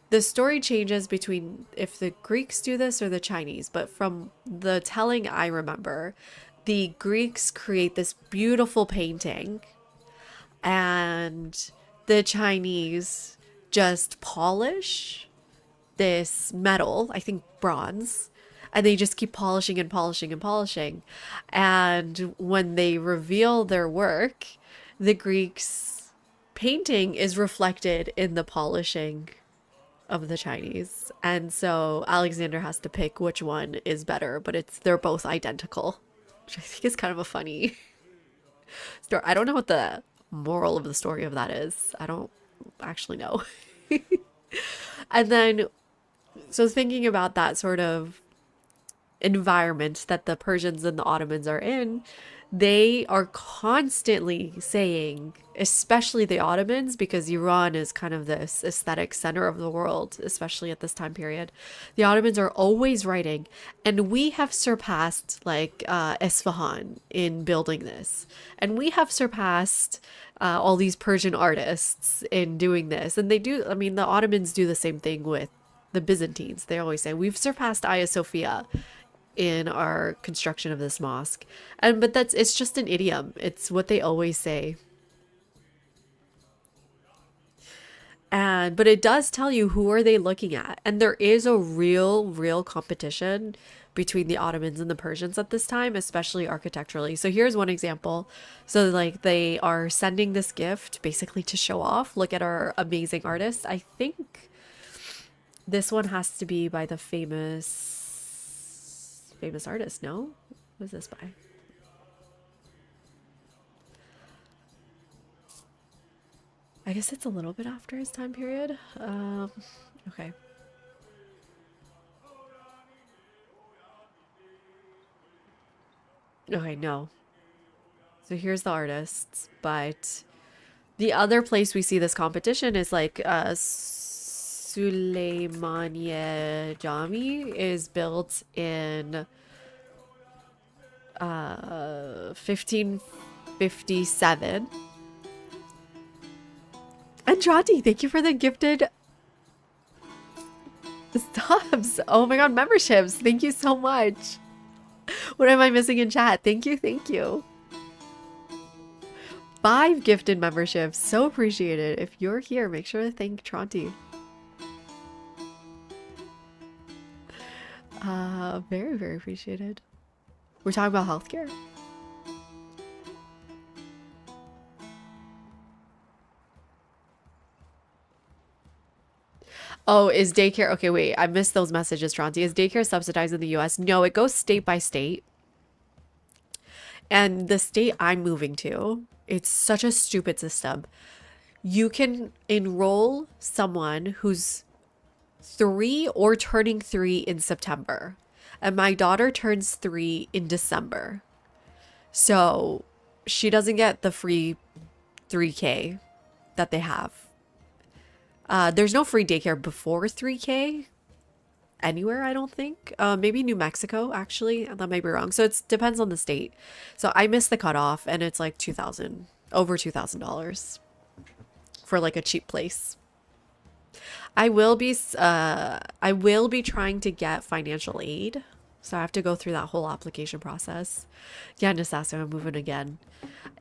Speaker 1: the story changes between if the Greeks do this or the Chinese, but from the telling I remember, the Greeks create this beautiful painting and the Chinese just polish this metal, I think bronze, and they just keep polishing and polishing and polishing. And when they reveal their work, the Greeks' painting is reflected in the polishing of the Chinese. And so Alexander has to pick which one is better, but they're both identical, which I think is kind of a funny story. I don't know what the moral of the story of that is. I don't actually know. And then, so thinking about that sort of environment that the Persians and the Ottomans are in, they are constantly saying, especially the Ottomans, because Iran is kind of this aesthetic center of the world, especially at this time period. The Ottomans are always writing, and we have surpassed like Isfahan in building this, and we have surpassed all these Persian artists in doing this. And they do, I mean, the Ottomans do the same thing with the Byzantines. They always say, we've surpassed Hagia Sophia in our construction of this mosque. And but it's just an idiom. It's what they always say. And but it does tell you who are they looking at. And there is a real competition between the Ottomans and the Persians at this time, especially architecturally. So here's one example. So like they are sending this gift basically to show off. Look at our amazing artists. I think this one has to be by the famous artist, no? Who's this by? I guess it's a little bit after his time period. Okay. Okay, no. So here's the artists, but the other place we see this competition is like Süleymaniye Jami is built in 1557. Andrati, thank you for the gifted subs. Oh my god, memberships. Thank you so much. What am I missing in chat? Thank you, thank you. 5 gifted memberships. So appreciated. If you're here, make sure to thank Tronti. Very appreciated. We're talking about healthcare. Oh, is daycare... Okay, wait. I missed those messages, Tronti. Is daycare subsidized in the US? No, it goes state by state. And the state I'm moving to, it's such a stupid system. You can enroll someone who's 3 or turning 3 in September. And my daughter turns 3 in December. So she doesn't get the free 3K that they have. There's no free daycare before 3K anywhere, I don't think. Maybe New Mexico, actually. That might be wrong. So it depends on the state. So I missed the cutoff, and it's like $2,000, over $2,000 for like a cheap place. I will be trying to get financial aid. So I have to go through that whole application process. Yeah, Nasasso, I'm moving again.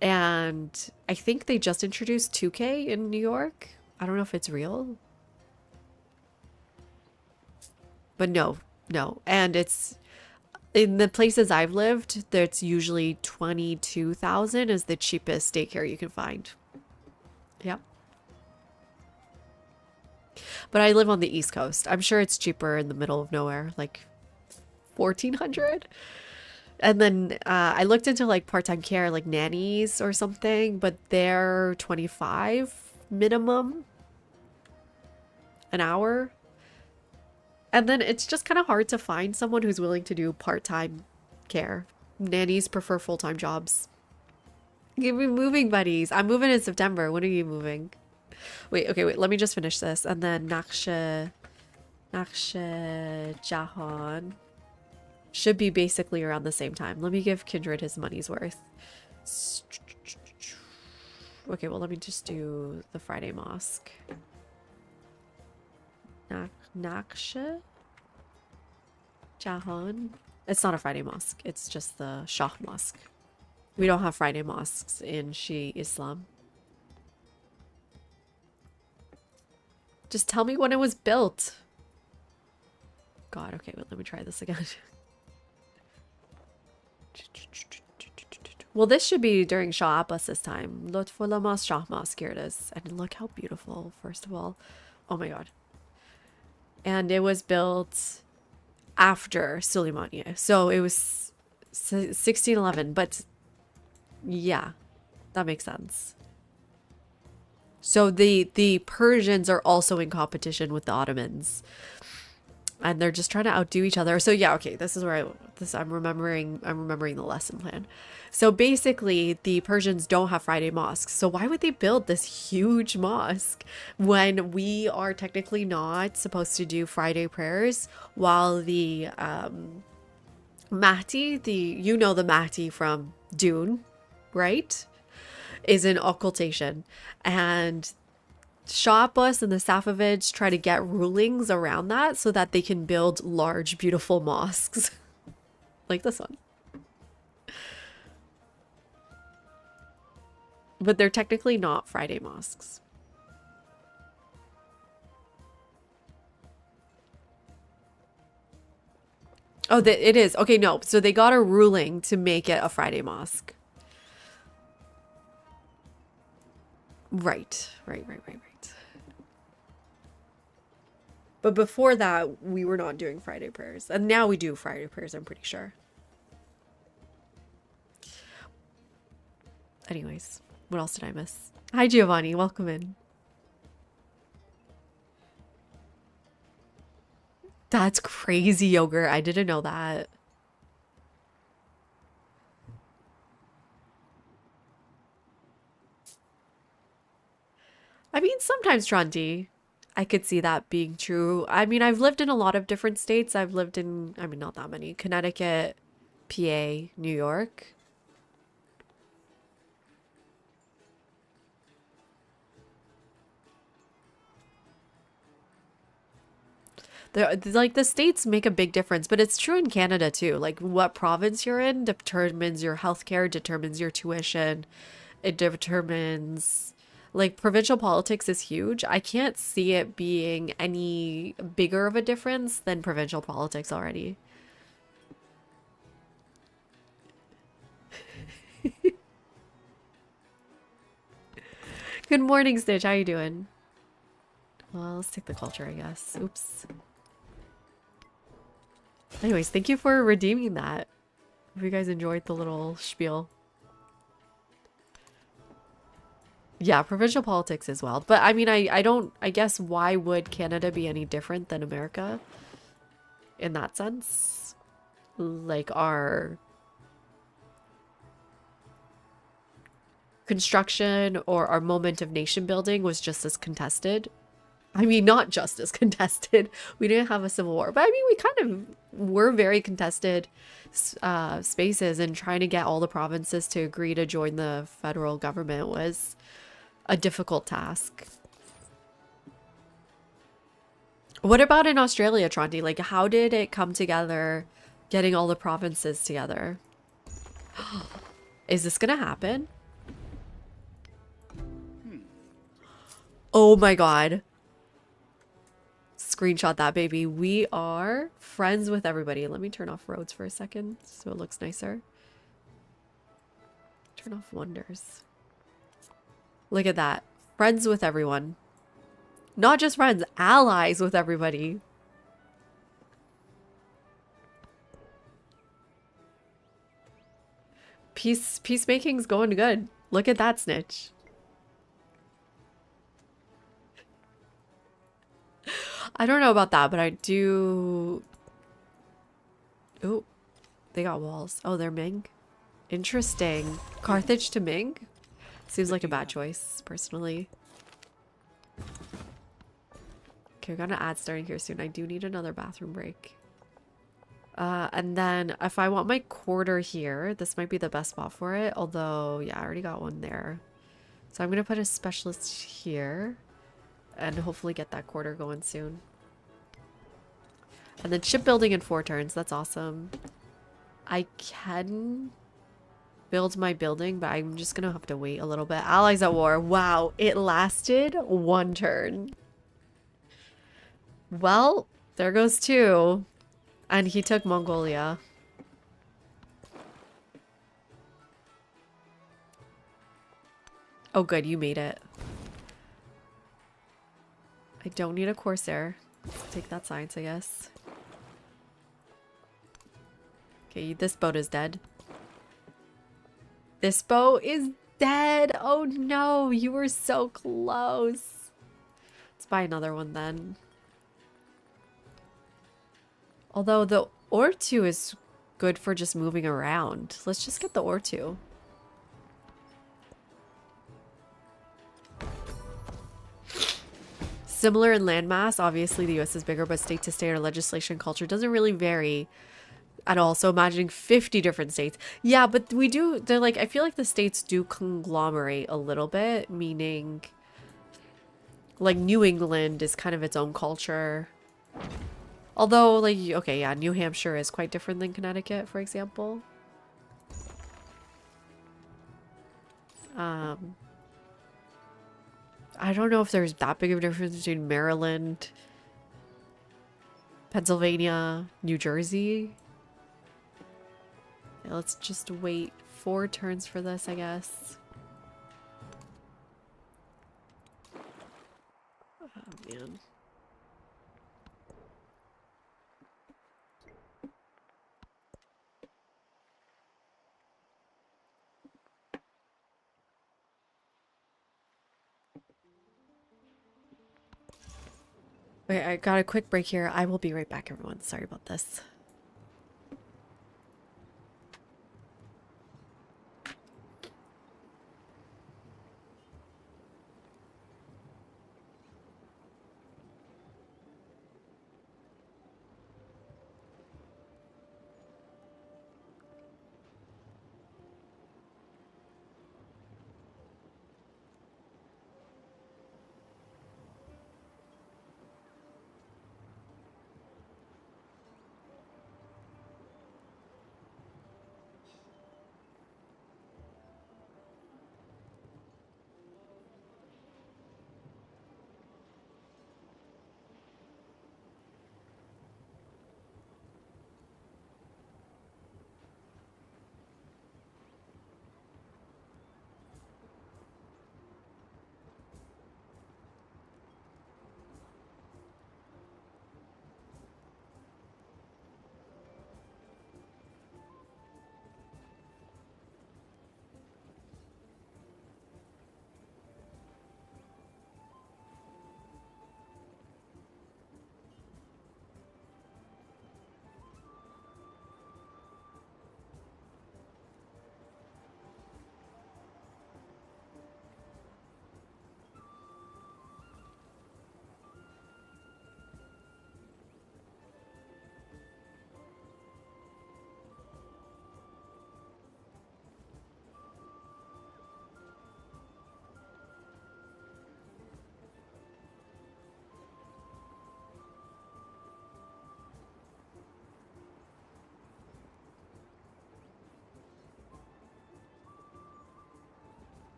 Speaker 1: And I think they just introduced 2K in New York. I don't know if it's real. But no. And it's in the places I've lived, that's usually 22,000 is the cheapest daycare you can find. Yep. But I live on the East Coast. I'm sure it's cheaper in the middle of nowhere, like 1,400. And then I looked into like part-time care, like nannies or something, but they're 25 minimum an hour. And then it's just kind of hard to find someone who's willing to do part-time care. Nannies prefer full-time jobs. Give me moving buddies. I'm moving in September. When are you moving? Wait, let me just finish this. And then Nakshe Jahan. Should be basically around the same time. Let me give Kindred his money's worth. Okay, well, let me just do the Friday Mosque. Naksha? Jahan? It's not a Friday Mosque. It's just the Shah Mosque. We don't have Friday mosques in Shia Islam. Just tell me when it was built. God, okay, wait, let me try this again. Well, this should be during Shah Abbas's time. Lutfullah Shah Mosque, here it is. And look how beautiful, first of all. Oh my god. And it was built after Suleimaniye. So it was 1611, but yeah, that makes sense. So the Persians are also in competition with the Ottomans. And they're just trying to outdo each other. So yeah, okay, this is where I'm remembering the lesson plan. So basically, the Persians don't have Friday mosques. So why would they build this huge mosque when we are technically not supposed to do Friday prayers, while the Mahdi, the Mahdi from Dune, right, is in occultation, and Shah Abbas and the Safavids try to get rulings around that so that they can build large, beautiful mosques like this one. But they're technically not Friday mosques. Oh, it is. Okay, no. So they got a ruling to make it a Friday mosque. Right. But before that, we were not doing Friday prayers. And now we do Friday prayers, I'm pretty sure. Anyways, what else did I miss? Hi, Giovanni. Welcome in. That's crazy, Yogurt. I didn't know that. I mean, sometimes, Tronti, I could see that being true. I mean, I've lived in a lot of different states. I've lived in, I mean, not that many. Connecticut, PA, New York. Like the states make a big difference, but it's true in Canada too. Like what province you're in determines your healthcare, determines your tuition. It determines, like, provincial politics is huge. I can't see it being any bigger of a difference than provincial politics already. Good morning, Stitch. How you doing? Well, let's take the culture, I guess. Oops. Anyways, thank you for redeeming that. Hope you guys enjoyed the little spiel. Yeah, provincial politics as well. But I mean, I guess why would Canada be any different than America in that sense? Like our construction or our moment of nation building was just as contested. I mean, not just as contested. We didn't have a civil war, but I mean, we kind of were very contested spaces, and trying to get all the provinces to agree to join the federal government was a difficult task. What about in Australia, Tronti? Like, how did it come together, getting all the provinces together? Is this gonna happen? Oh my god. Screenshot that, baby. We are friends with everybody. Let me turn off roads for a second so it looks nicer. Turn off wonders. Look at that. Friends with everyone. Not just friends, allies with everybody. Peacemaking's going good. Look at that, Snitch. I don't know about that, but I do... Oh, they got walls. Oh, they're Ming. Interesting. Carthage to Ming? Seems like a bad choice, personally. Okay, we got an ad starting here soon. I do need another bathroom break. And then if I want my quarter here, this might be the best spot for it. Although, yeah, I already got one there. So I'm going to put a specialist here and hopefully get that quarter going soon. And then shipbuilding in 4 turns. That's awesome. I can build my building, but I'm just going to have to wait a little bit. Allies at war. Wow, it lasted 1 turn. Well, there goes 2. And he took Mongolia. Oh, good. You made it. I don't need a Corsair. Let's take that science, I guess. Okay, this boat is dead. This boat is dead. Oh no, you were so close. Let's buy another one then. Although the Ortu is good for just moving around. Let's just get the Ortu. Similar in landmass, obviously the US is bigger, but state to state or legislation culture doesn't really vary at all. So imagining 50 different states. Yeah, but they're like, I feel like the states do conglomerate a little bit, meaning like New England is kind of its own culture. Although, like, okay, yeah, New Hampshire is quite different than Connecticut, for example. I don't know if there's that big of a difference between Maryland, Pennsylvania, New Jersey. Yeah, let's just wait 4 turns for this, I guess. Oh, man. Wait, I got a quick break here. I will be right back, everyone. Sorry about this.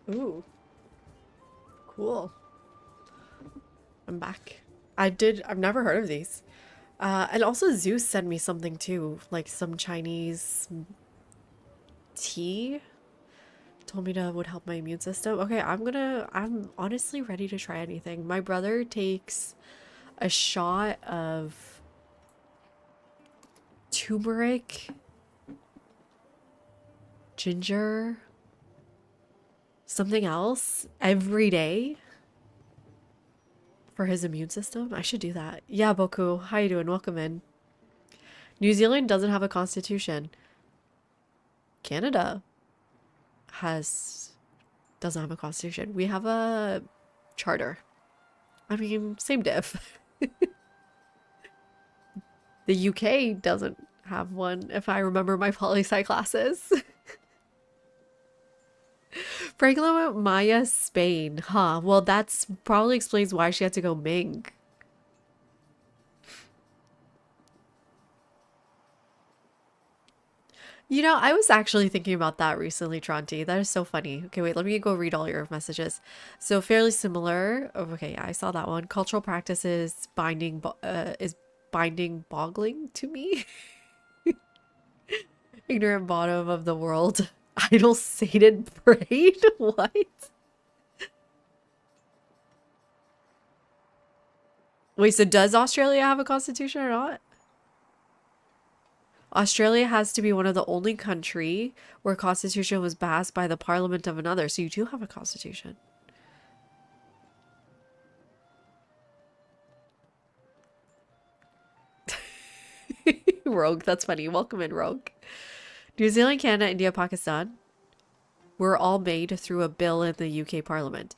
Speaker 1: Ooh, cool. I'm back. I've never heard of these. And also Zeus sent me something too, like some Chinese tea. Told me to would help my immune system. Okay, I'm honestly ready to try anything. My brother takes a shot of turmeric, ginger, something else every day for his immune system. I should do that. Yeah, Boku, how you doing? Welcome in. New Zealand doesn't have a constitution. Canada has doesn't have a constitution. We have a charter. I mean, same diff. The UK doesn't have one, if I remember my poli-sci classes. Franklin went Maya, Spain. Huh. Well, that's probably explains why she had to go Ming. You know, I was actually thinking about that recently, Tronti. That is so funny. Okay, wait, let me go read all your messages. So fairly similar. Oh, okay, yeah, I saw that one. Cultural practices is binding boggling to me. Ignorant bottom of the world. Idle sated parade? What? Wait, so does Australia have a constitution or not? Australia has to be one of the only country where constitution was passed by the parliament of another. So you do have a constitution. Rogue, that's funny. Welcome in, Rogue. New Zealand, Canada, India, Pakistan were all made through a bill in the UK Parliament.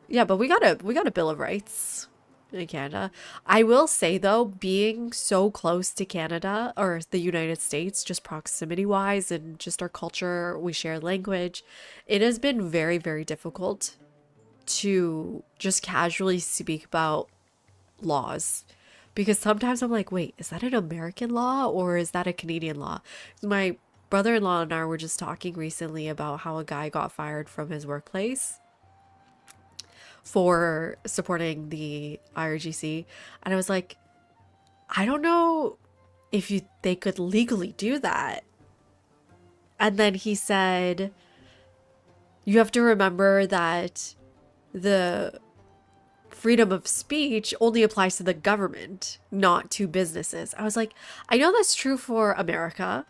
Speaker 1: Yeah, but we got a Bill of Rights in Canada. I will say though, being so close to Canada or the United States, just proximity wise and just our culture, we share language, it has been very, very difficult to just casually speak about laws. Because sometimes I'm like, wait, is that an American law or is that a Canadian law? My brother-in-law and I were just talking recently about how a guy got fired from his workplace for supporting the IRGC. And I was like, I don't know if they could legally do that. And then he said, you have to remember that the freedom of speech only applies to the government, not to businesses. I was like, I know that's true for America.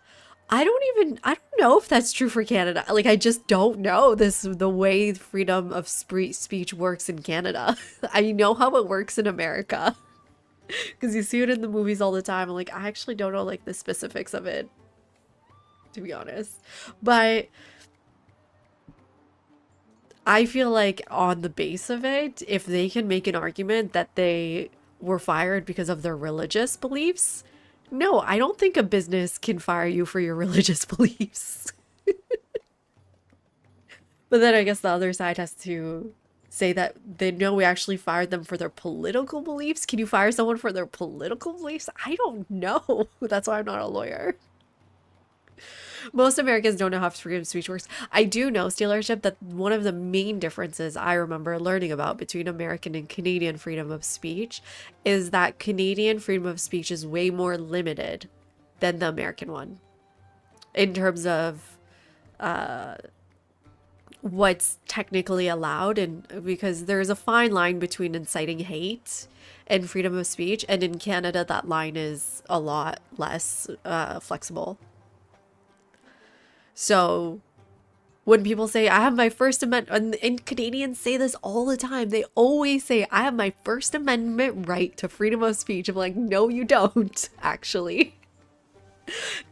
Speaker 1: I don't know if that's true for Canada. Like, I just don't know the way freedom of speech works in Canada. I know how it works in America because you see it in the movies all the time. I'm like, I actually don't know like the specifics of it, to be honest. But I feel like on the base of it, if they can make an argument that they were fired because of their religious beliefs, no, I don't think a business can fire you for your religious beliefs. But then I guess the other side has to say that they know we actually fired them for their political beliefs. Can you fire someone for their political beliefs? I don't know. That's why I'm not a lawyer. Most Americans don't know how freedom of speech works. I do know, Stealership, that one of the main differences I remember learning about between American and Canadian freedom of speech is that Canadian freedom of speech is way more limited than the American one in terms of what's technically allowed, and because there's a fine line between inciting hate and freedom of speech, and in Canada that line is a lot less flexible. So when people say, I have my First Amendment, and Canadians say this all the time, they always say, I have my First Amendment right to freedom of speech. I'm like, no, you don't, actually.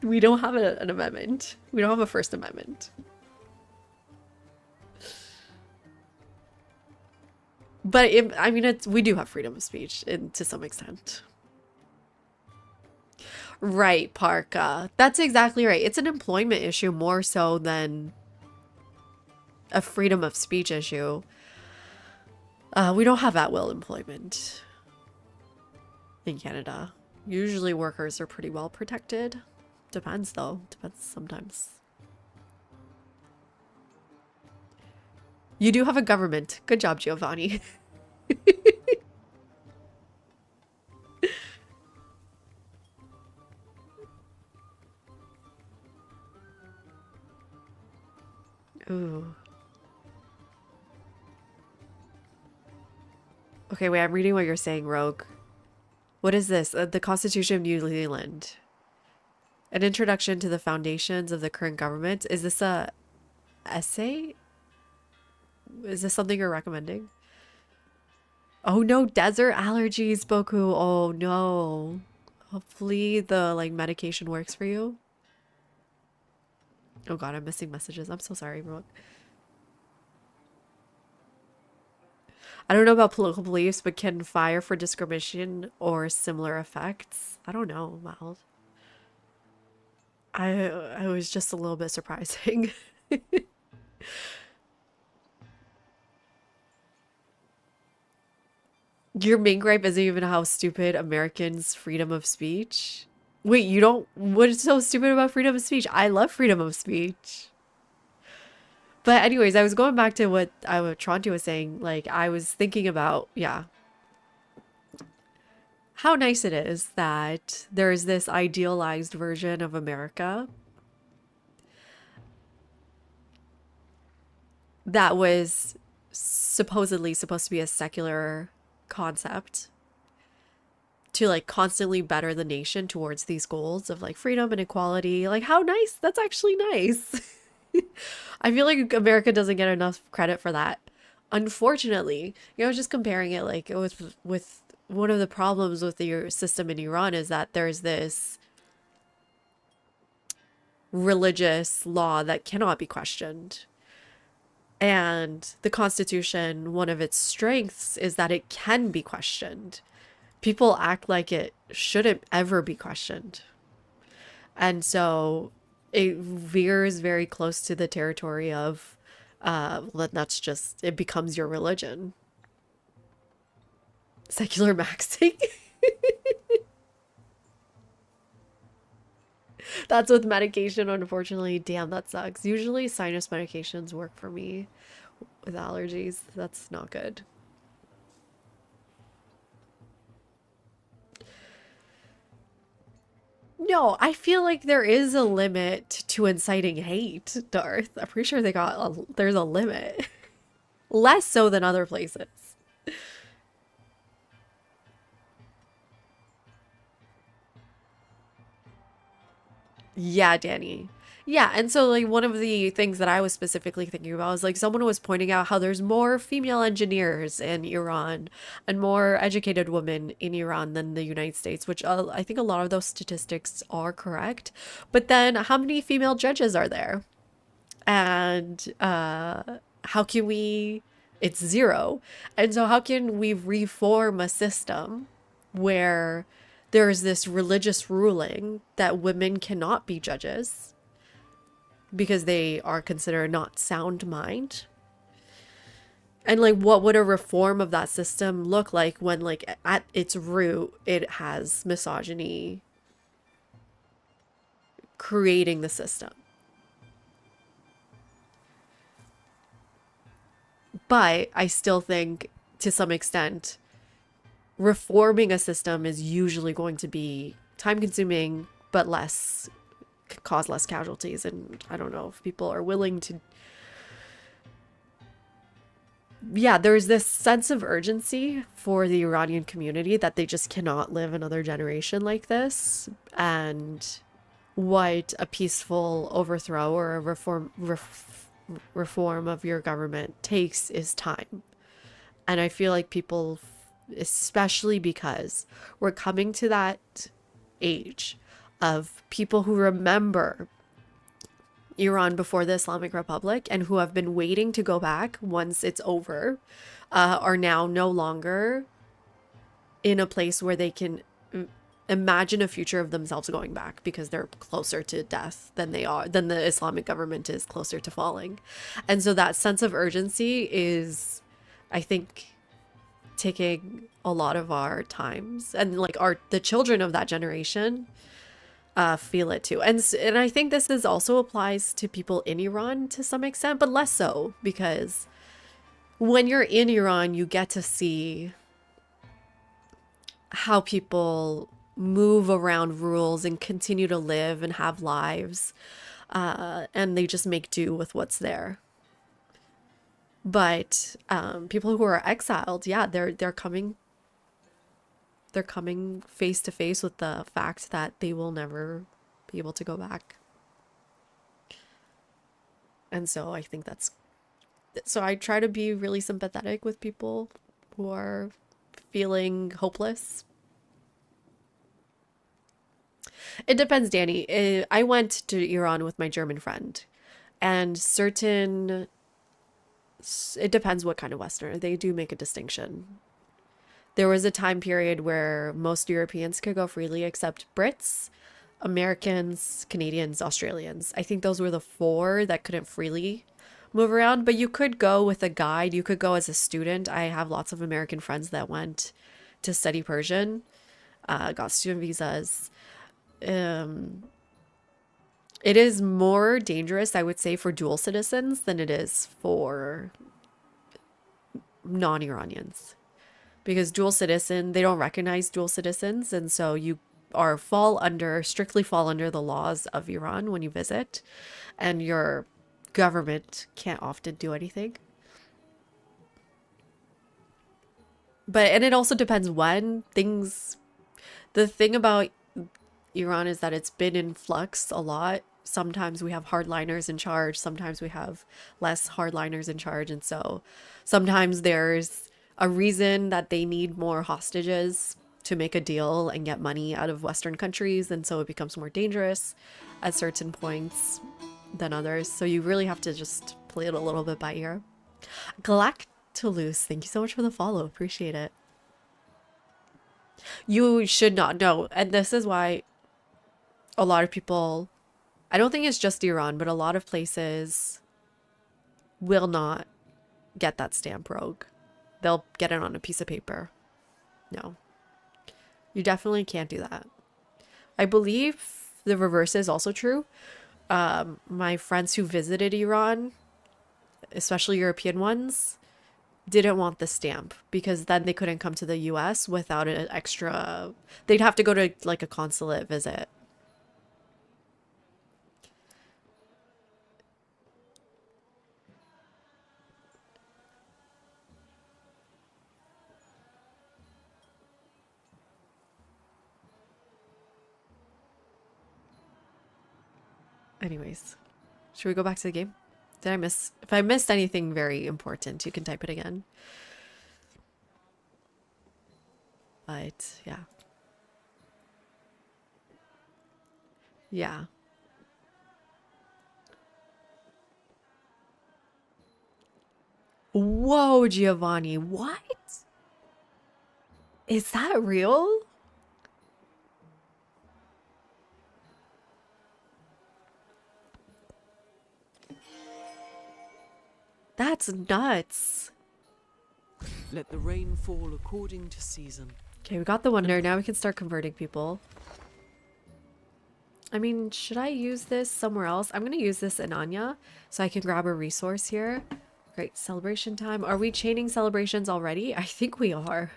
Speaker 1: We don't have an amendment. We don't have a First Amendment. But I mean, we do have freedom of speech to some extent. Right, Parka. That's exactly right. It's an employment issue more so than a freedom of speech issue. We don't have at-will employment in Canada. Usually workers are pretty well protected. Depends though. Depends sometimes. You do have a government. Good job, Giovanni. Ooh. Okay, wait, I'm reading what you're saying, Rogue. What is this? The Constitution of New Zealand. An introduction to the foundations of the current government. Is this a essay? Is this something you're recommending? Oh no, desert allergies, Boku. Oh no. Hopefully the like medication works for you. Oh god, I'm missing messages. I'm so sorry, bro. I don't know about political beliefs, but can fire for discrimination or similar effects? I don't know, Miles. I was just a little bit surprising. Your main gripe isn't even how stupid Americans' freedom of speech. Wait, you don't? What is so stupid about freedom of speech? I love freedom of speech. But anyways, I was going back to what Tronti was saying. Like, I was thinking about, yeah, how nice it is that there's this idealized version of America that was supposedly supposed to be a secular concept to like constantly better the nation towards these goals of like freedom and equality. Like, how nice. That's actually nice. I feel like America doesn't get enough credit for that. Unfortunately, you know, just comparing it like with one of the problems with the system in Iran is that there's this religious law that cannot be questioned. And the Constitution, one of its strengths is that it can be questioned. People act like it shouldn't ever be questioned. And so it veers very close to the territory of, that's just, it becomes your religion. Secular maxing. That's with medication, unfortunately. Damn, that sucks. Usually sinus medications work for me with allergies. That's not good. No, I feel like there is a limit to inciting hate, Darth. I'm pretty sure there's a limit. Less so than other places. Yeah, Danny. Yeah, and so like one of the things that I was specifically thinking about was like someone was pointing out how there's more female engineers in Iran and more educated women in Iran than the United States, which I think a lot of those statistics are correct. But then how many female judges are there? And how can we, it's zero. And so how can we reform a system where there's this religious ruling that women cannot be judges because they are considered not sound mind? And like what would a reform of that system look like when like at its root it has misogyny creating the system? But I still think to some extent reforming a system is usually going to be time consuming but less, cause less casualties. And I don't know if people are willing to, yeah, there's this sense of urgency for the Iranian community that they just cannot live another generation like this. And what a peaceful overthrow or a reform of your government takes is time. And I feel like people, especially because we're coming to that age of people who remember Iran before the Islamic Republic and who have been waiting to go back once it's over, are now no longer in a place where they can imagine a future of themselves going back because they're closer to death than the Islamic government is closer to falling. And so that sense of urgency is, I think, taking a lot of our times, and like the children of that generation feel it too. And I think this also applies to people in Iran to some extent, but less so because when you're in Iran, you get to see how people move around rules and continue to live and have lives. And they just make do with what's there. But people who are exiled, yeah, they're coming face to face with the fact that they will never be able to go back. And so I think that's so I try to be really sympathetic with people who are feeling hopeless. It depends, Danny. I went to Iran with my German friend, and it depends what kind of Westerner. They do make a distinction. There was a time period where most Europeans could go freely except Brits, Americans, Canadians, Australians. I think those were the four that couldn't freely move around, but you could go with a guide. You could go as a student. I have lots of American friends that went to study Persian, got student visas. Um, it is more dangerous, I would say, for dual citizens than it is for non-Iranians. Because dual citizen, they don't recognize dual citizens, and so you are strictly fall under the laws of Iran when you visit, and your government can't often do anything. And it also depends when things, the thing about Iran is that it's been in flux a lot. Sometimes we have hardliners in charge, sometimes we have less hardliners in charge, and so sometimes there's a reason that they need more hostages to make a deal and get money out of Western countries, and so it becomes more dangerous at certain points than others. So you really have to just play it a little bit by ear. Galactolus, thank you so much for the follow. Appreciate it. You should not know, and this is why a lot of people, I don't think it's just Iran, but a lot of places will not get that stamp rogue. They'll get it on a piece of paper. No. You definitely can't do that. I believe the reverse is also true. My friends who visited Iran, especially European ones, didn't want the stamp because then they couldn't come to the US without an extra, they'd have to go to like a consulate visit. Anyways, should we go back to the game? If I missed anything very important, you can type it again. But yeah. Yeah. Whoa, Giovanni, what? Is that real? That's nuts.
Speaker 2: Let the rain fall according to season.
Speaker 1: Okay, we got the wonder. Now we can start converting people. I mean, should I use this somewhere else? I'm going to use this in Anya so I can grab a resource here. Great. Celebration time. Are we chaining celebrations already? I think we are.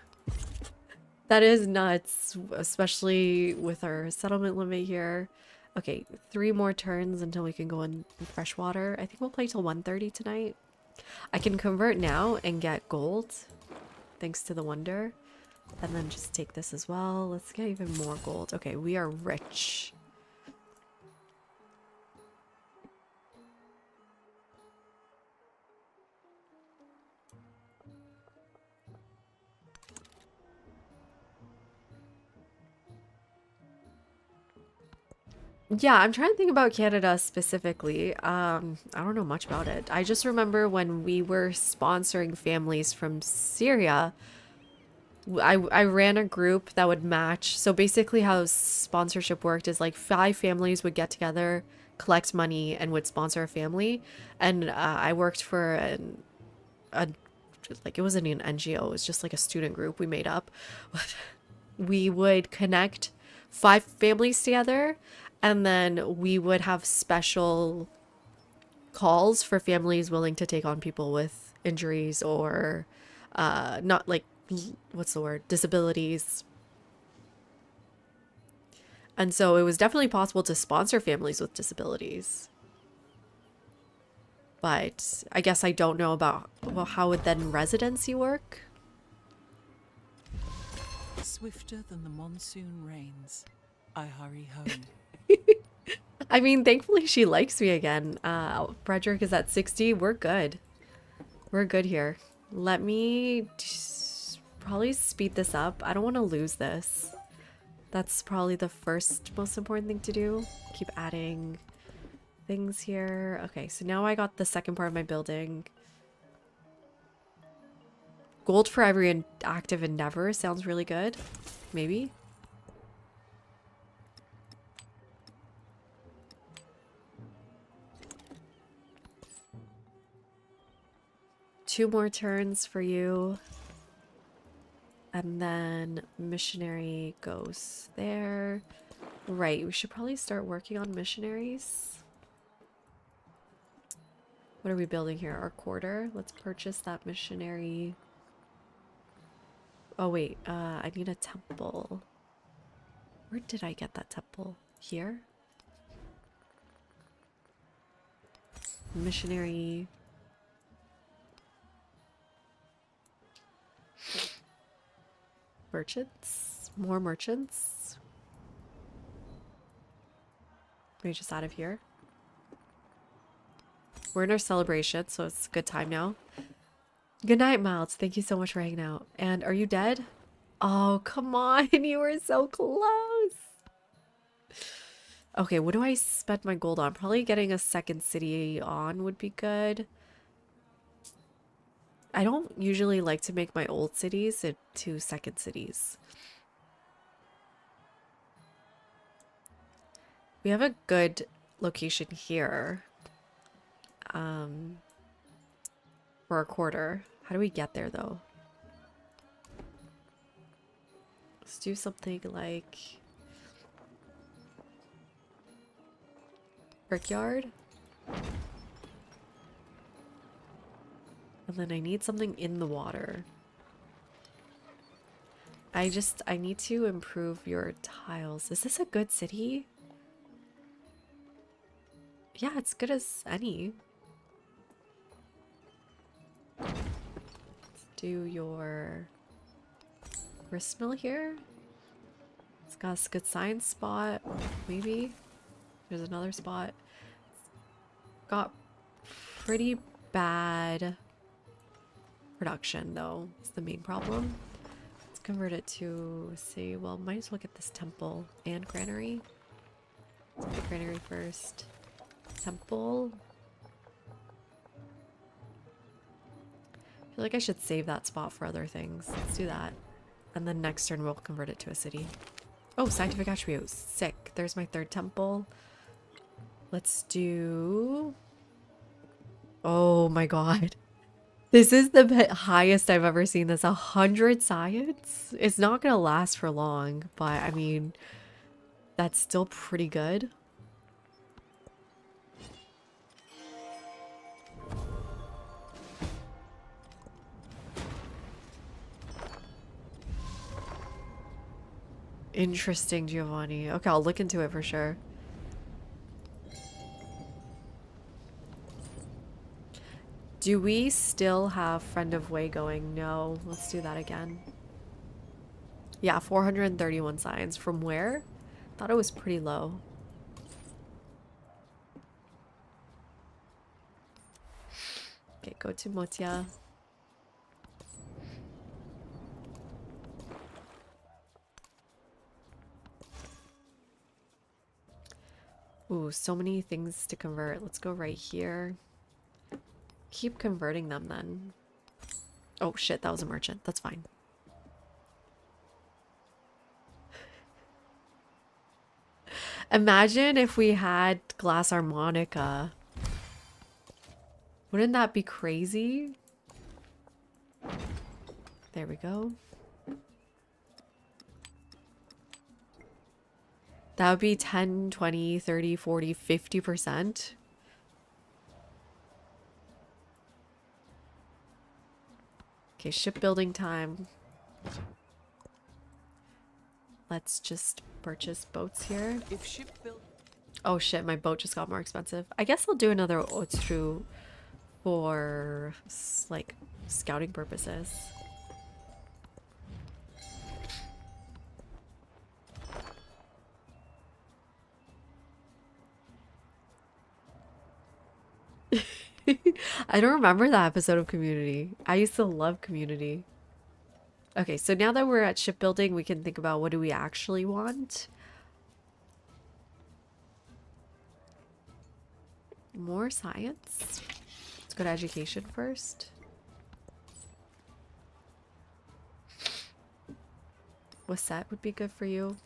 Speaker 1: That is nuts, especially with our settlement limit here. Okay, 3 more turns until we can go in freshwater. I think we'll play till 1:30 tonight. I can convert now and get gold thanks to the wonder. And then just take this as well. Let's get even more gold. Okay, we are rich. Yeah, I'm trying to think about Canada specifically. I don't know much about it. I just remember when we were sponsoring families from Syria, I ran a group that would match. So basically how sponsorship worked is like 5 families would get together, collect money, and would sponsor a family. And I worked for a like it wasn't an NGO, it was just like a student group we made up. We would connect 5 families together, and then we would have special calls for families willing to take on people with injuries or not like, what's the word? Disabilities. And so it was definitely possible to sponsor families with disabilities. But I guess I don't know about, well, how would then residency work?
Speaker 2: Swifter than the monsoon rains, I hurry home.
Speaker 1: I mean, thankfully she likes me again. Frederick is at 60. We're good. We're good here. Let me probably speed this up. I don't want to lose this. That's probably the first most important thing to do. Keep adding things here. Okay, so now I got the second part of my building. Gold for every active endeavor sounds really good. Maybe. Two more turns for you. And then missionary goes there. Right, we should probably start working on missionaries. What are we building here? Our quarter. Let's purchase that missionary. Oh wait, I need a temple. Where did I get that temple? Here? Missionary. Merchants? More merchants? Maybe just out of here. We're in our celebration, so it's a good time now. Good night, Miles. Thank you so much for hanging out. And are you dead? Oh, come on. You were so close. Okay, what do I spend my gold on? Probably getting a second city on would be good. I don't usually like to make my old cities into second cities. We have a good location here. For a quarter. How do we get there though? Let's do something like brickyard. And then I need something in the water. I need to improve your tiles. Is this a good city? Yeah, it's good as any. Let's do your gristmill here. It's got a good science spot. Maybe. There's another spot. Got pretty bad production though. It's the main problem. Let's convert it to, say, well, might as well get this temple and granary. Let's get the granary first. Temple. I feel like I should save that spot for other things. Let's do that. And then next turn we'll convert it to a city. Oh, scientific attributes. Sick. There's my third temple. Let's do... Oh my god. This is the highest I've ever seen this. 100 science? It's not gonna last for long, but I mean, that's still pretty good. Interesting, Giovanni. Okay, I'll look into it for sure. Do we still have Friend of Way going? No. Let's do that again. Yeah, 431 signs. From where? Thought it was pretty low. Okay, go to Motia. Ooh, so many things to convert. Let's go right here. Keep converting them then. Oh shit, that was a merchant. That's fine. Imagine if we had glass harmonica. Wouldn't that be crazy? There we go. That would be 10, 20, 30, 40, 50%. Okay, shipbuilding time. Let's just purchase boats here.
Speaker 2: If shipbuilding
Speaker 1: Oh shit, my boat just got more expensive. I guess I'll do another Otsu for like scouting purposes. I don't remember that episode of Community. I used to love Community. Okay, so now that we're at shipbuilding, we can think about what do we actually want. More science. Let's go to education first. What set would be good for you?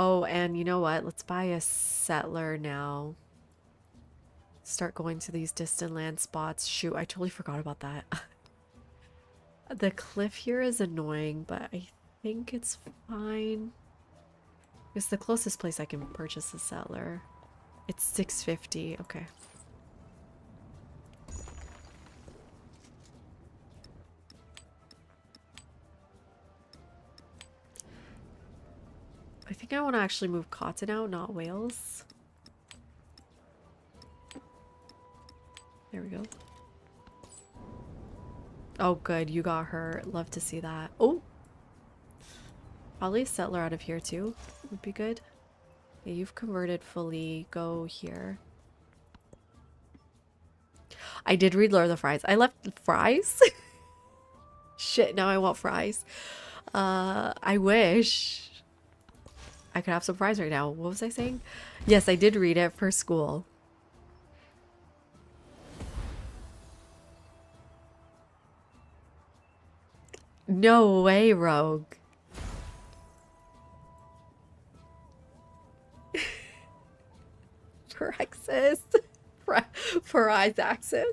Speaker 1: Oh, and you know what? Let's buy a settler now. Start going to these distant land spots. Shoot, I totally forgot about that. The cliff here is annoying, but I think it's fine. It's the closest place I can purchase a settler. It's 650. Okay. I think I want to actually move cotton out, not whales. There we go. Oh, good. You got her. Love to see that. Oh! Probably a settler out of here, too. Would be good. Okay, you've converted fully. Go here. I did read Lord of the Fries. I left fries? Shit, now I want fries. I wish I could have some fries right now. What was I saying? Yes, I did read it for school. No way, Rogue. For access. For eyes access.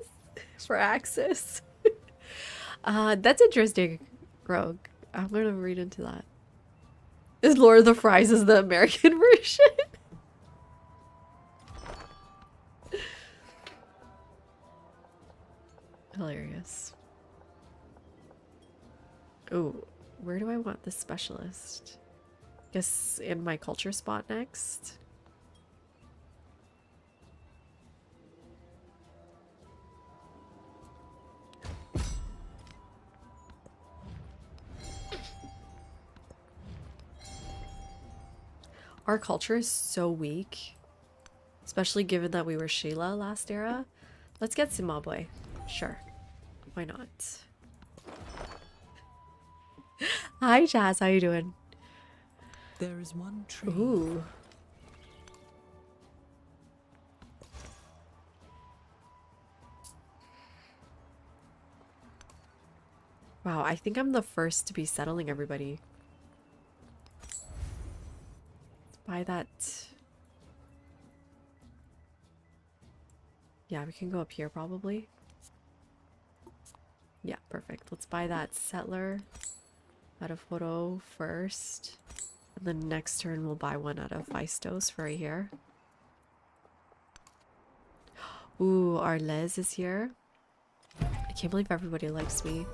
Speaker 1: For access. That's interesting, Rogue. I'm gonna read into that. Is Lord of the Fries is the American version? Hilarious. Ooh, where do I want this specialist? Guess in my culture spot next. Our culture is so weak, especially given that we were Sheila last era. Let's get Zimbabwe. Sure. Why not? Hi, Jazz. How you doing?
Speaker 2: there is one tree.
Speaker 1: Ooh. Wow, I think I'm the first to be settling everybody. Let's buy that. Yeah, we can go up here probably. Yeah, perfect. Let's buy that settler out of Photo first. And then next turn we'll buy one out of Feistos for right here. Ooh, our Les is here. I can't believe everybody likes me.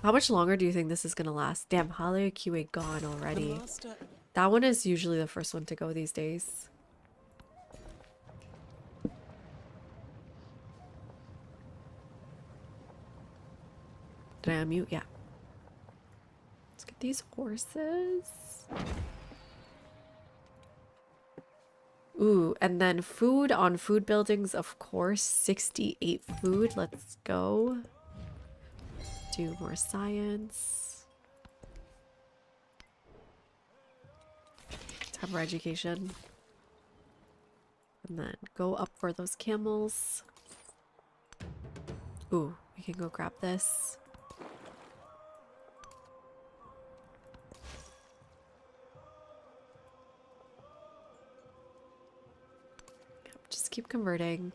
Speaker 1: How much longer do you think this is gonna last? Damn, Hale QA gone
Speaker 2: The
Speaker 1: already.
Speaker 2: master
Speaker 1: That one is usually the first one to go these days. Did I unmute? Yeah. Let's get these horses. Ooh, and then food on food buildings, of course. 68 food. Let's go. Do more science. Time for education. And then go up for those camels. Ooh, we can go grab this. Just keep converting.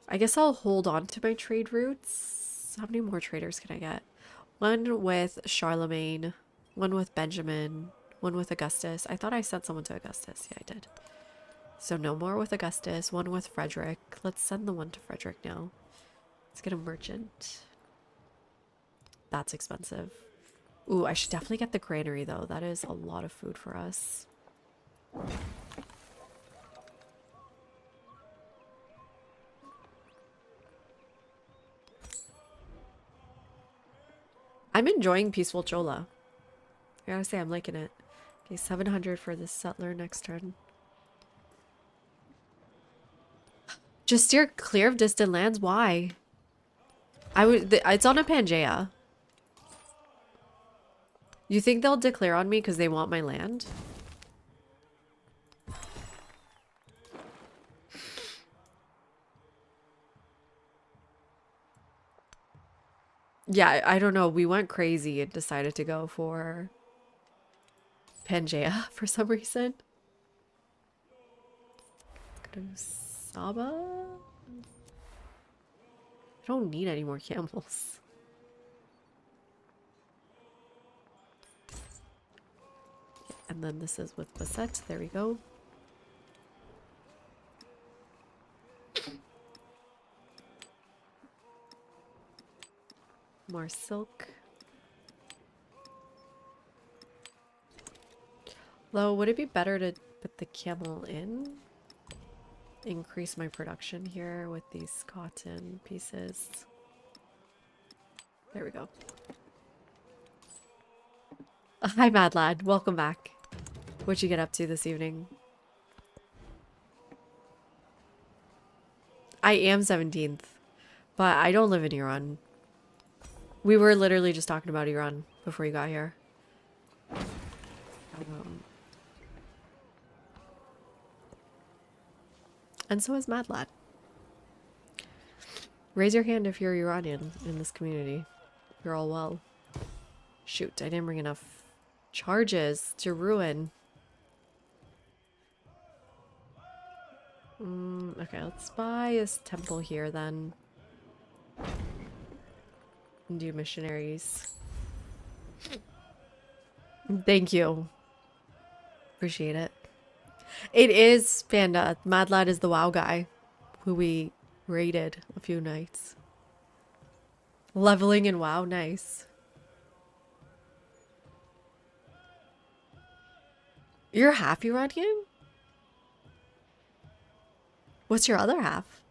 Speaker 1: I guess I'll hold on to my trade routes. How many more traders can I get? One with Charlemagne, one with Benjamin, one with Augustus. I thought I sent someone to Augustus. Yeah, I did. So no more with Augustus, one with Frederick. Let's send the one to Frederick now. Let's get a merchant. That's expensive. Ooh, I should definitely get the granary though. That is a lot of food for us. I'm enjoying Peaceful Chola. I gotta say, I'm liking it. Okay, 700 for this settler next turn. Just steer clear of distant lands? Why? It's on a Pangea. You think they'll declare on me because they want my land? Yeah, I don't know. We went crazy and decided to go for Pangea for some reason. Go to Saba? I don't need any more camels. And then this is with Bassett. There we go. More silk. Though, would it be better to put the camel in? Increase my production here with these cotton pieces. There we go. Hi, Mad Lad. Welcome back. What'd you get up to this evening? I am 17th, but I don't live in Iran. We were literally just talking about Iran before you got here. And so is Mad Lad. Raise your hand if you're Iranian in this community. You're all well. Shoot, I didn't bring enough charges to ruin. Okay, let's buy a temple here then. And do missionaries. Thank you. Appreciate it. It is Panda. Mad Lad is the WoW guy who we raided a few nights. Leveling in WoW, nice. You're half Iranian? What's your other half?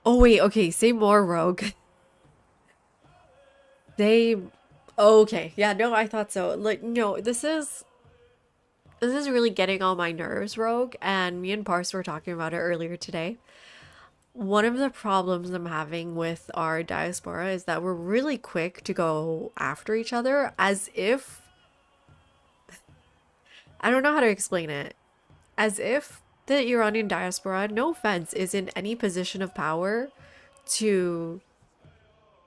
Speaker 1: Oh wait, okay, say more, Rogue. They... Okay, yeah, no, I thought so. Like, no, this is really getting on my nerves, Rogue, and me and Parse were talking about it earlier today. One of the problems I'm having with our diaspora is that we're really quick to go after each other as if... I don't know how to explain it. As if the Iranian diaspora, no offense, is in any position of power to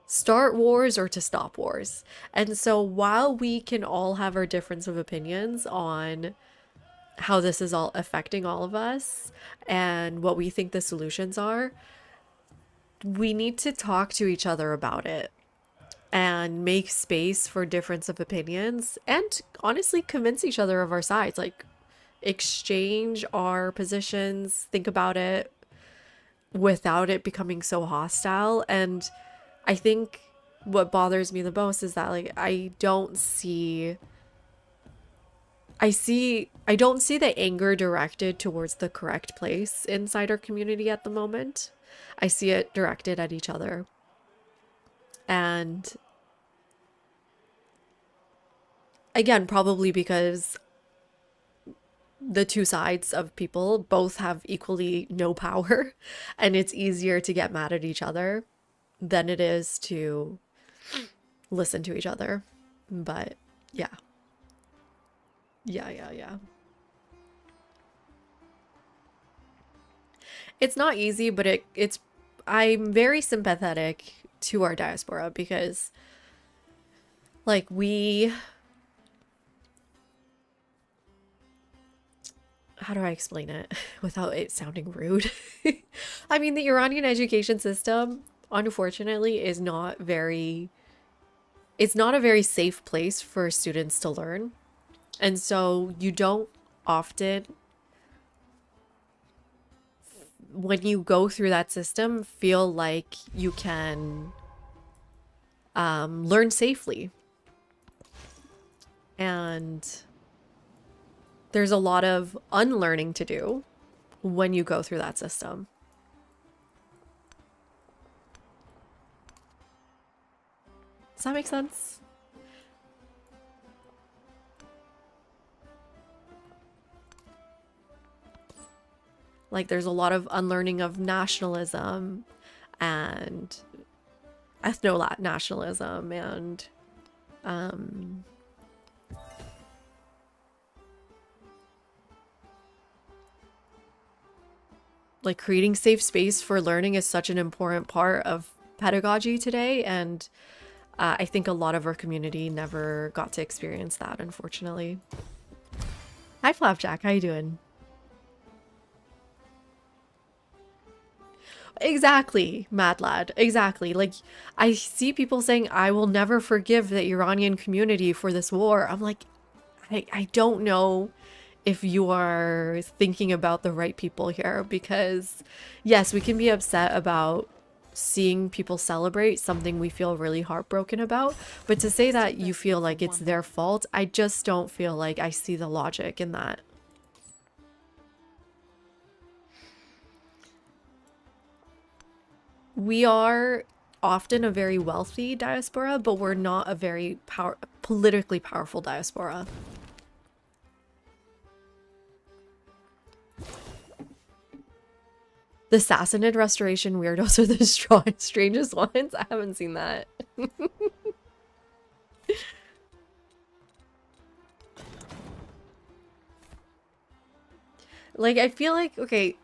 Speaker 1: start wars or to stop wars. And so while we can all have our difference of opinions on how this is all affecting all of us and what we think the solutions are, we need to talk to each other about it and make space for difference of opinions and honestly convince each other of our sides. Like, exchange our positions, think about it without it becoming so hostile. And I think what bothers me the most is that, like, I don't see the anger directed towards the correct place inside our community at the moment. I see it directed at each other. And again, probably because the two sides of people both have equally no power, and it's easier to get mad at each other than it is to listen to each other. But yeah. Yeah. It's not easy, but I'm very sympathetic to our diaspora because, like, how do I explain it without it sounding rude? I mean, the Iranian education system, unfortunately, is not very it's not a very safe place for students to learn. And so you don't often, when you go through that system, feel like you can learn safely. And there's a lot of unlearning to do when you go through that system. Does that make sense? Like there's a lot of unlearning of nationalism and ethno-nationalism and like creating safe space for learning is such an important part of pedagogy today, and I think a lot of our community never got to experience that, unfortunately. Hi Flapjack, how you doing? Exactly, Mad Lad. Exactly. Like, I see people saying, I will never forgive the Iranian community for this war. I'm like, I don't know if you are thinking about the right people here, because yes, we can be upset about seeing people celebrate something we feel really heartbroken about, but to say that you feel like it's their fault, I just don't feel like I see the logic in that. We are often a very wealthy diaspora, but we're not a very politically powerful diaspora. The Sassanid Restoration weirdos are the strangest ones. I haven't seen that. Like, I feel like, okay.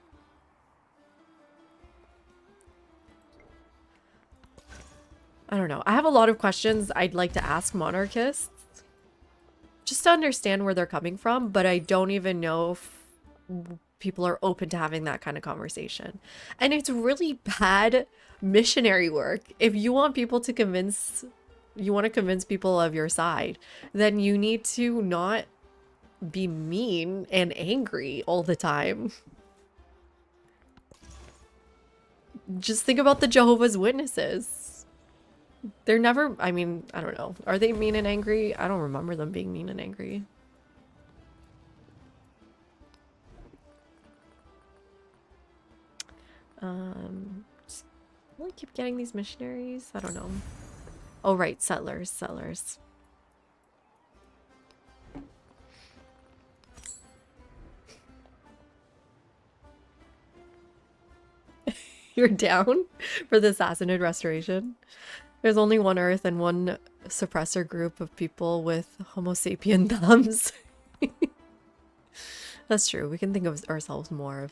Speaker 1: I don't know. I have a lot of questions I'd like to ask monarchists just to understand where they're coming from, but I don't even know if people are open to having that kind of conversation. And it's really bad missionary work. If you want people to you want to convince people of your side, then you need to not be mean and angry all the time. Just think about the Jehovah's Witnesses. They're never, I mean, I don't know. Are they mean and angry? I don't remember them being mean and angry. Will I keep getting these missionaries? I don't know. Oh, right. Settlers. You're down for the Sassanid Restoration? There's only one Earth and one suppressor group of people with Homo sapien thumbs. That's true. We can think of ourselves more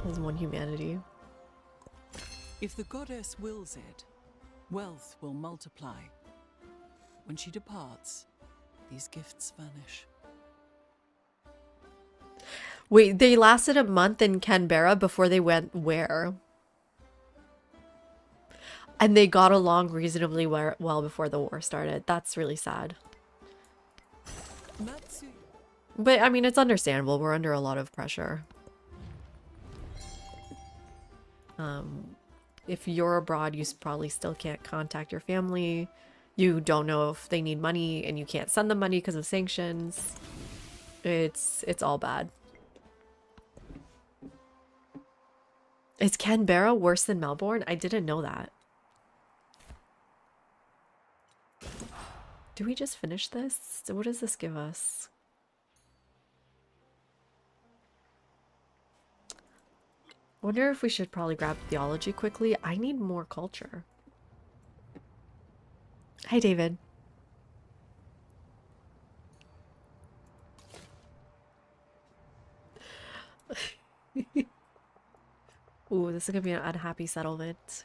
Speaker 1: as one humanity.
Speaker 2: If the goddess wills it, wealth will multiply. When she departs, these gifts vanish.
Speaker 1: Wait, they lasted a month in Canberra before they went where? And they got along reasonably well before the war started. That's really sad. But, I mean, it's understandable. We're under a lot of pressure. If you're abroad, you probably still can't contact your family. You don't know if they need money, and you can't send them money because of sanctions. It's all bad. Is Canberra worse than Melbourne? I didn't know that. Do we just finish this? What does this give us? Wonder if we should probably grab theology quickly. I need more culture. Hi, David. Ooh, this is gonna be an unhappy settlement.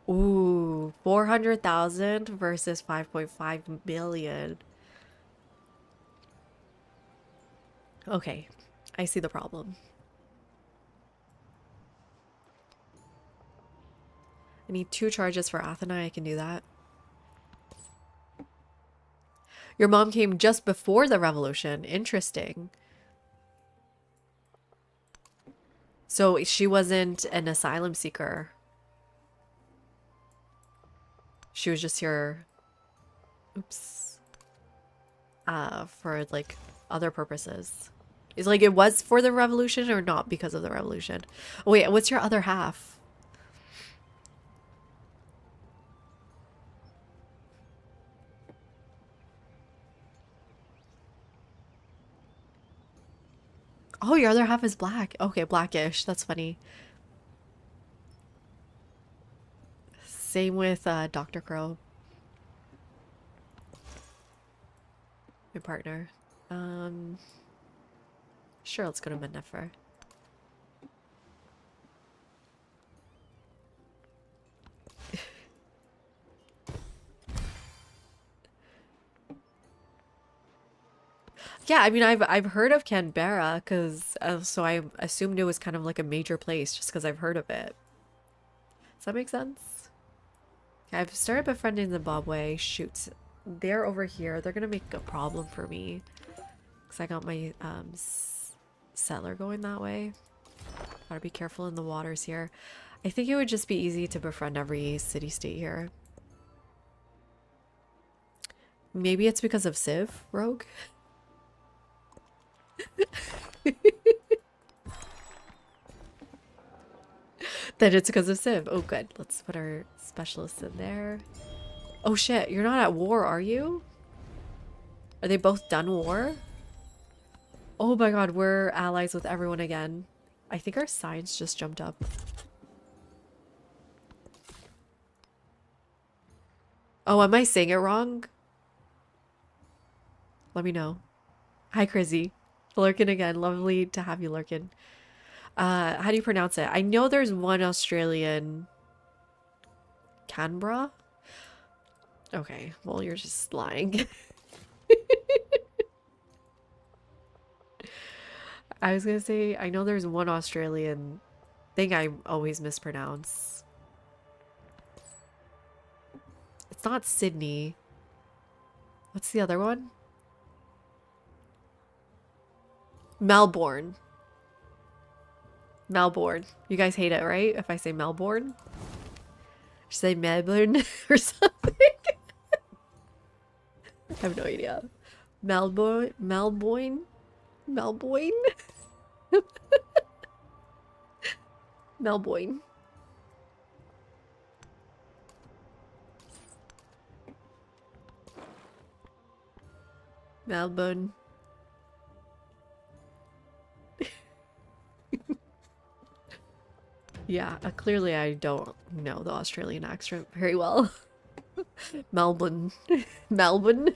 Speaker 1: Ooh, 400,000 versus 5.5 million. Okay, I see the problem. I need 2 charges for Athena. I can do that. Your mom came just before the revolution. Interesting. So she wasn't an asylum seeker. She was just here, oops, for like other purposes. Is like it was for the revolution or not because of the revolution? Oh, wait, what's your other half? Oh, your other half is black. Okay, blackish. That's funny. Same with Dr. Crow, my partner. Sure, let's go to Midnefer. Yeah, I mean, I've heard of Canberra because so I assumed it was kind of like a major place just because I've heard of it. Does that make sense? I've started befriending Zimbabwe. Shoot, they're over here. They're gonna make a problem for me because I got my settler going that way. Gotta be careful in the waters here. I think it would just be easy to befriend every city-state here. Maybe it's because of Civ, Rogue? Then it's because of Civ. Oh, good. Let's put our specialists in there. Oh, shit. You're not at war, are you? Are they both done war? Oh my god, we're allies with everyone again. I think our science just jumped up. Oh, am I saying it wrong? Let me know. Hi, Chrissy. Lurkin again. Lovely to have you, Lurkin. How do you pronounce it? I know there's one Australian... Canberra? Okay, well, you're just lying. I was gonna say, I know there's one Australian thing I always mispronounce. It's not Sydney. What's the other one? Melbourne. Melbourne. You guys hate it, right? If I say Melbourne? Should I say Melbourne or something? I have no idea. Melbourne? Melbourne? Melbourne? Melbourne. Melbourne. Yeah, clearly I don't know the Australian accent very well. Melbourne. Melbourne.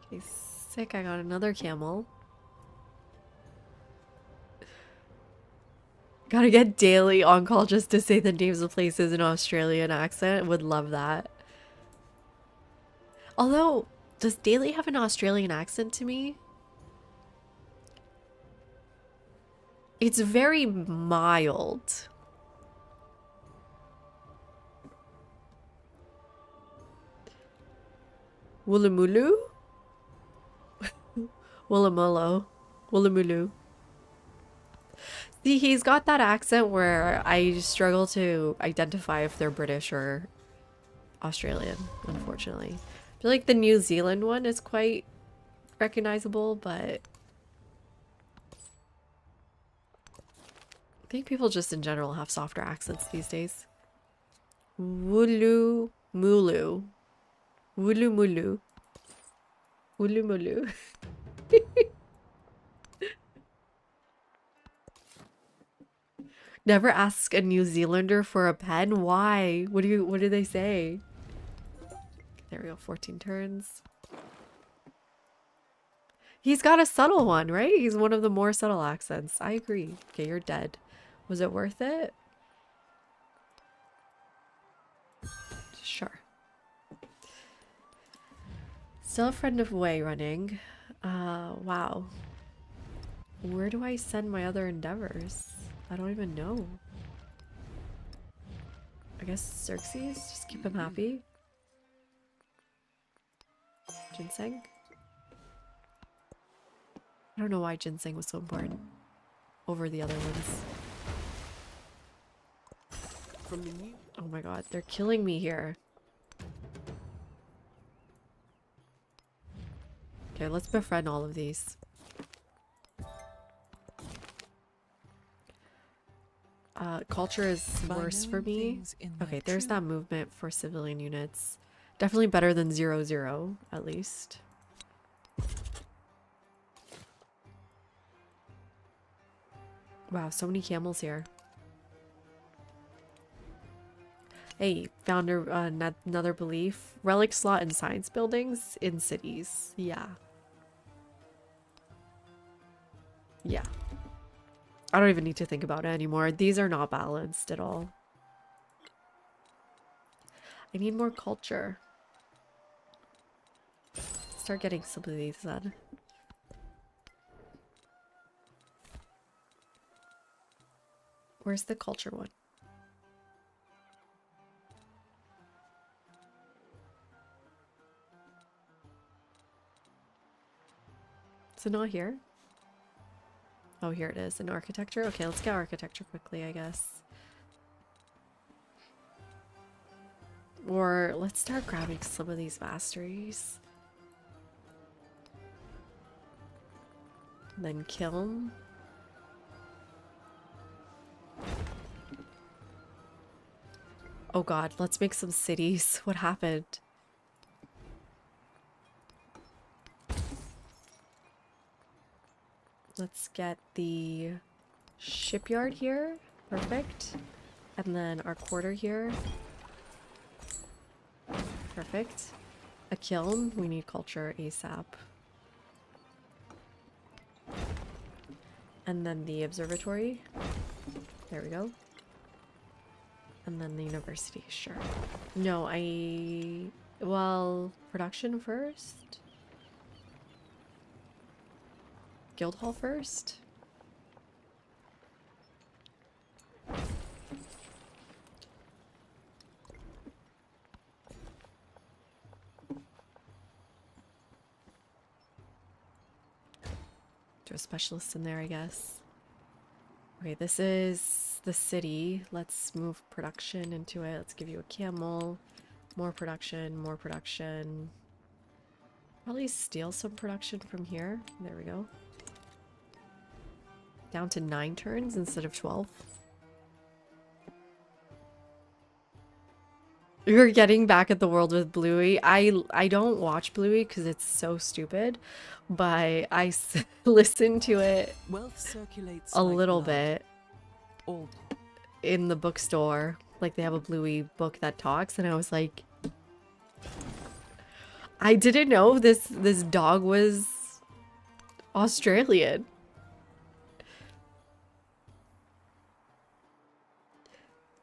Speaker 1: Okay, sick. I got another camel. Gotta get daily on call just to say the names of places in Australian accent. Would love that. Although, does Daily have an Australian accent to me? It's very mild. Woolamulu? Woolamullo. Woolamulu. See, he's got that accent where I struggle to identify if they're British or Australian, unfortunately. I feel like the New Zealand one is quite recognizable, but I think people just in general have softer accents these days. Wulu mulu. Wulu mulu. Wulu mulu. Never ask a New Zealander for a pen? Why? What do they say? There we go, 14 turns. He's got a subtle one, right? He's one of the more subtle accents. I agree. Okay, you're dead. Was it worth it? Sure. Still a friend of Way running. Wow. Where do I send my other endeavors? I don't even know. I guess Xerxes? Just keep him happy. Ginseng? I don't know why ginseng was so important over the other ones.
Speaker 2: From the new
Speaker 1: Oh my god, they're killing me here. Okay, let's befriend all of these. Culture is worse for me. Okay, there's that movement for civilian units. Definitely better than 0-0, at least. Wow, so many camels here. Hey, found another belief. Relic slot in science buildings in cities. Yeah. Yeah. I don't even need to think about it anymore. These are not balanced at all. I need more culture. Start getting some of these then. Where's the culture one? Is it not here? Oh, here it is. In architecture? Okay, let's get architecture quickly, I guess. Or let's start grabbing some of these masteries. Then kiln. Oh god, let's make some cities. What happened? Let's get the shipyard here. Perfect. And then our quarter here. Perfect. A kiln. We need culture ASAP. And then the observatory. There we go. And then the university. Sure. No, well, production first. Guildhall first. Do a specialist in there, I guess. Okay, this is the city. Let's move production into it. Let's give you a camel. More production, more production. Probably steal some production from here. There we go. Down to 9 turns instead of 12. You're getting back at the world with Bluey. I don't watch Bluey because it's so stupid, but I listen to it
Speaker 2: wealth circulates
Speaker 1: a
Speaker 2: like
Speaker 1: little
Speaker 2: blood.
Speaker 1: bit in the bookstore. Like they have a Bluey book that talks, and I was like, I didn't know this dog was Australian.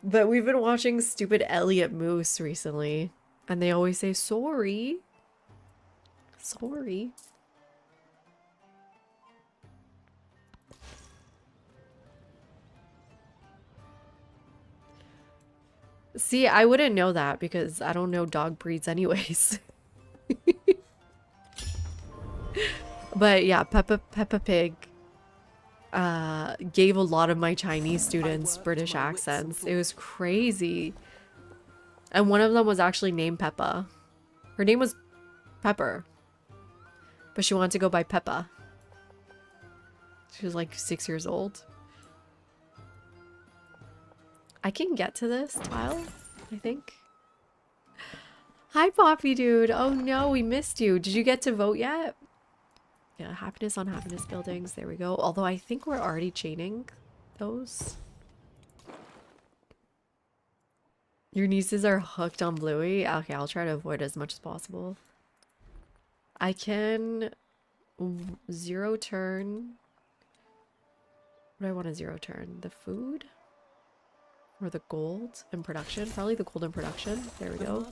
Speaker 1: But we've been watching stupid Elliot Moose recently, and they always say sorry. Sorry. See, I wouldn't know that because I don't know dog breeds anyways. But yeah, Peppa Pig gave a lot of my Chinese students British accents. It was crazy. And one of them was actually named Peppa. Her name was Pepper, but she wanted to go by Peppa. She was like 6 years old. I can get to this tile, I think. Hi, Poppy dude. Oh no, we missed you. Did you get to vote yet? Yeah, happiness on happiness buildings. There we go. Although I think we're already chaining those. Your nieces are hooked on Bluey? Okay, I'll try to avoid as much as possible. I can 0 turn What do I want a 0 turn? The food? Or the gold in production? Probably the gold in production. There we go.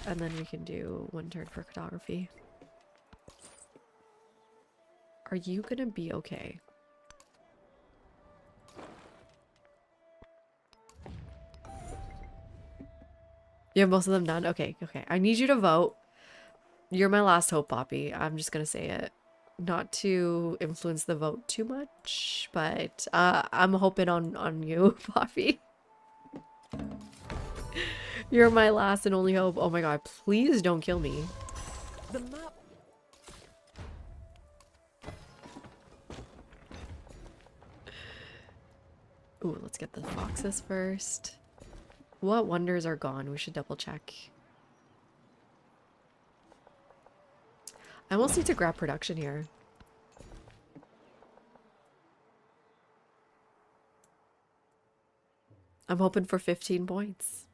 Speaker 1: And then we can do 1 turn for cartography. Are you gonna be okay? You have most of them done? Okay, okay. I need you to vote. You're my last hope, Poppy. I'm just gonna say it. Not to influence the vote too much, but I'm hoping on you, Poppy. You're my last and only hope. Oh my god, please don't kill me.
Speaker 2: The map.
Speaker 1: Ooh, let's get the foxes first. What wonders are gone? We should double check. I almost need to grab production here. I'm hoping for 15 points.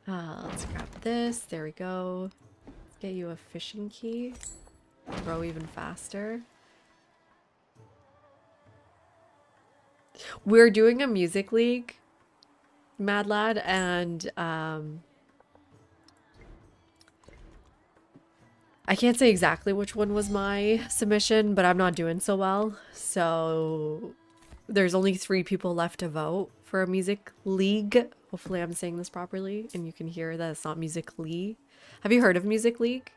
Speaker 1: Let's grab this. There we go. Let's get you a fishing key. Grow even faster. We're doing a music league, Mad Lad, and I can't say exactly which one was my submission, but I'm not doing so well. So there's only 3 people left to vote for a music league. Hopefully I'm saying this properly and you can hear that it's not music league. Have you heard of music league?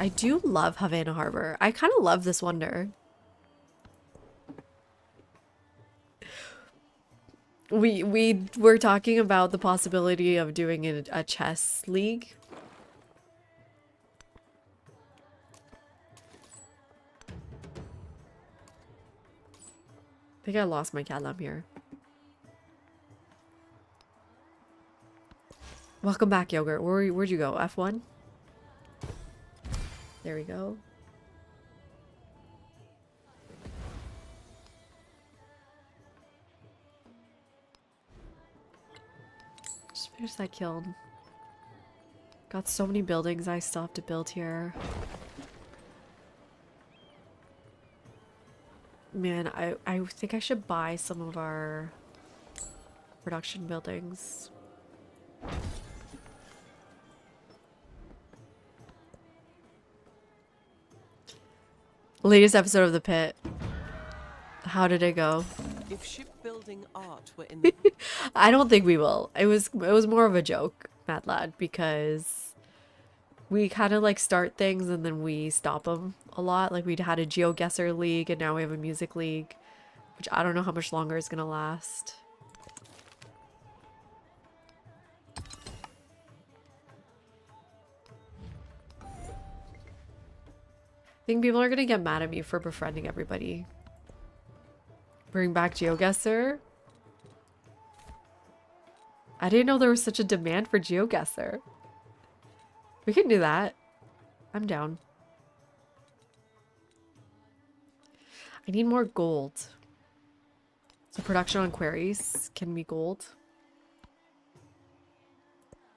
Speaker 1: I do love Havana Harbor. I kind of love this wonder. We were talking about the possibility of doing a chess league. I think I lost my cat lamp here. Welcome back, Yogurt. Where'd you go? F1? There we go. Just finish that kiln. Got so many buildings I still have to build here. Man, I think I should buy some of our production buildings. Latest episode of The Pit. How did it go?
Speaker 2: If shipbuilding art were in the
Speaker 1: I don't think we will. It was more of a joke, Mad Lad, because we kind of like start things and then we stop them a lot. Like we'd had a GeoGuessr league and now we have a music league, which I don't know how much longer it's gonna last. I think people are gonna get mad at me for befriending everybody. Bring back GeoGuessr. I didn't know there was such a demand for GeoGuessr. We can do that. I'm down. I need more gold. So production on queries can be gold.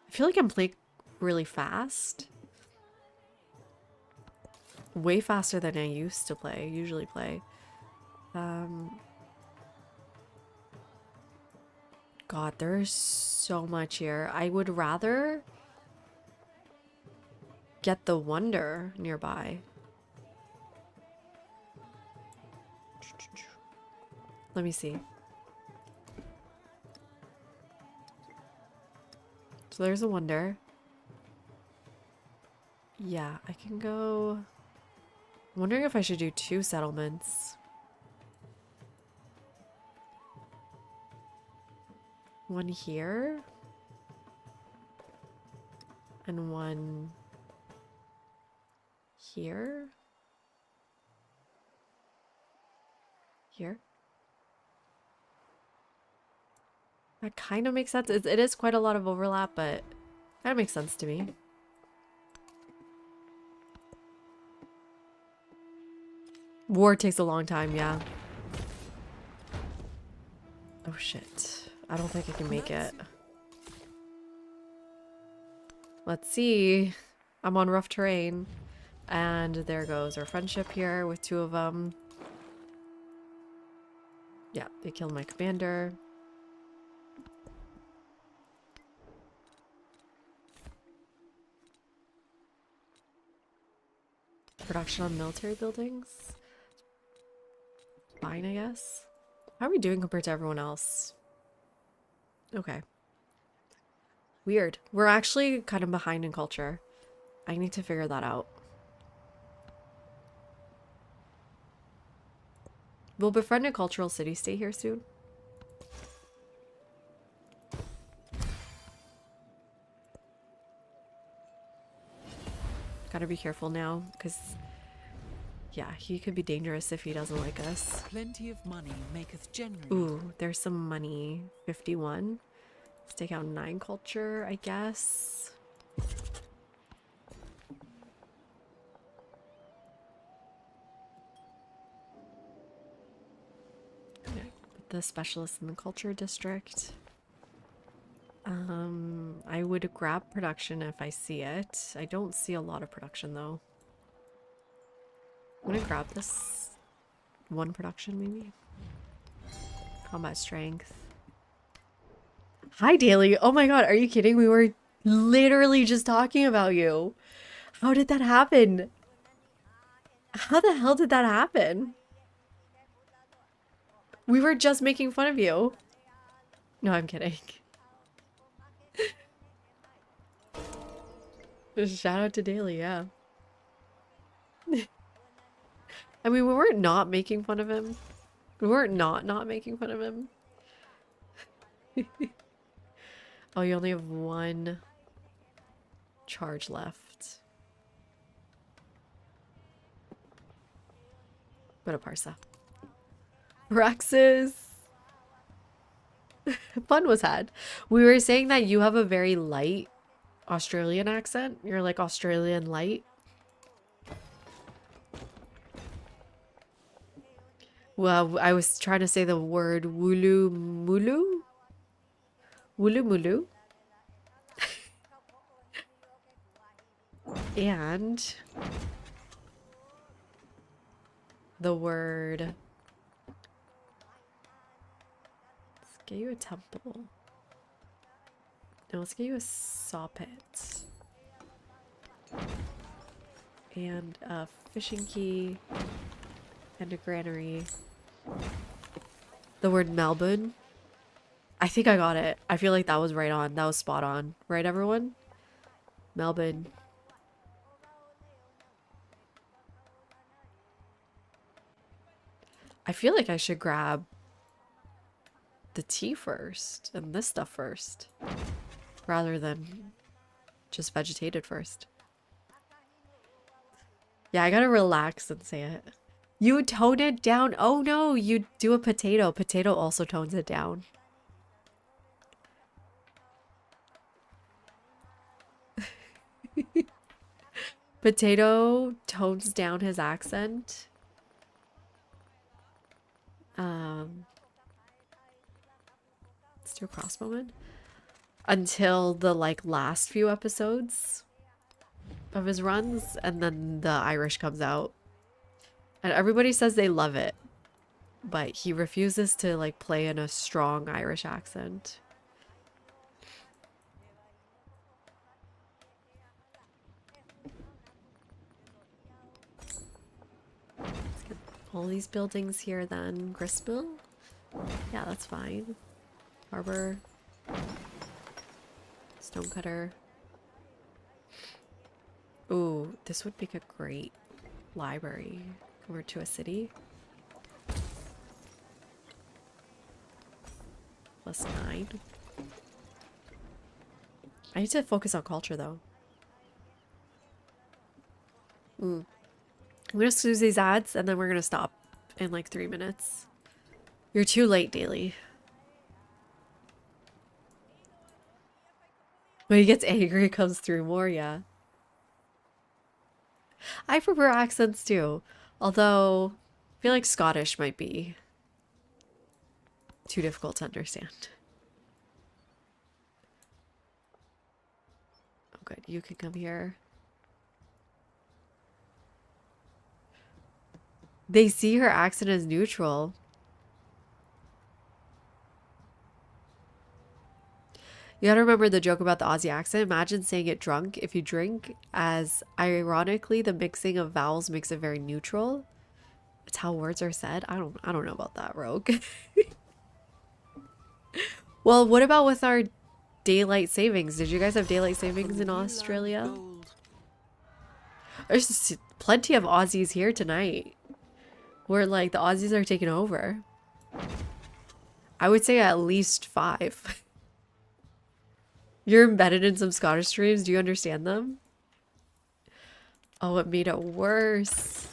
Speaker 1: I feel like I'm playing really fast. Way faster than I usually play. God, there's so much here. I would rather get the wonder nearby. Let me see. So there's a wonder. Yeah, I can go... I'm wondering if I should do 2 settlements. One here. And one here. Here. That kind of makes sense. It is quite a lot of overlap, but that makes sense to me. War takes a long time, yeah. Oh shit. I don't think I can make it. Let's see. I'm on rough terrain. And there goes our friendship here with two of them. Yeah, they killed my commander. Production on military buildings. Fine, I guess. How are we doing compared to everyone else? Okay. Weird. We're actually kind of behind in culture. I need to figure that out. Will befriend a cultural city-state here soon? Gotta be careful now, because yeah, he could be dangerous if he doesn't like us.
Speaker 2: Plenty of money maketh generally.
Speaker 1: Ooh, there's some money. 51. Let's take out 9 culture, I guess. Okay, put the specialist in the culture district. I would grab production if I see it. I don't see a lot of production though. I'm gonna grab this one production maybe. Combat strength. Hi, Daily. Oh my god, are you kidding? We were literally just talking about you. How did that happen? How the hell did that happen? We were just making fun of you. No, I'm kidding. Shout out to Daily, yeah. I mean, we weren't not making fun of him. We weren't not making fun of him. Oh, you only have 1 charge left. Go to Parsa. Rexes! Fun was had. We were saying that you have a very light Australian accent. You're like Australian light. Well, I was trying to say the word wulu mulu. Wulu mulu. And the word. Let's get you a temple. No, let's get you a saw pit. And a fishing key. And a granary. The word Melbourne. I think I got it. I feel like that was right on. That was spot on. Right, everyone? Melbourne. I feel like I should grab the tea first and this stuff first. Rather than just vegetated first. Yeah, I gotta relax and say it. You tone it down. Oh no, you do a potato. Potato also tones it down. Potato tones down his accent. Let's do a crossbowman. Until the like last few episodes of his runs, and then the Irish comes out. And everybody says they love it, but he refuses to like play in a strong Irish accent. Let's get all these buildings here then. Gristmill? Yeah, that's fine. Harbor. Stonecutter. Ooh, this would make a great library. Convert to a city. +9. I need to focus on culture though. I'm gonna snooze these ads and then we're gonna stop in like 3 minutes. You're too late, Daily. When he gets angry, it comes through more, yeah. I prefer accents too. Although, I feel like Scottish might be too difficult to understand. Oh good, you can come here. They see her accent as neutral. You gotta remember the joke about the Aussie accent. Imagine saying it drunk if you drink, as ironically the mixing of vowels makes it very neutral. It's how words are said. I don't know about that, Rogue. Well, what about with our daylight savings? Did you guys have daylight savings in Australia? There's plenty of Aussies here tonight. Where like the Aussies are taking over. I would say at least 5. You're embedded in some Scottish streams. Do you understand them? Oh, it made it worse.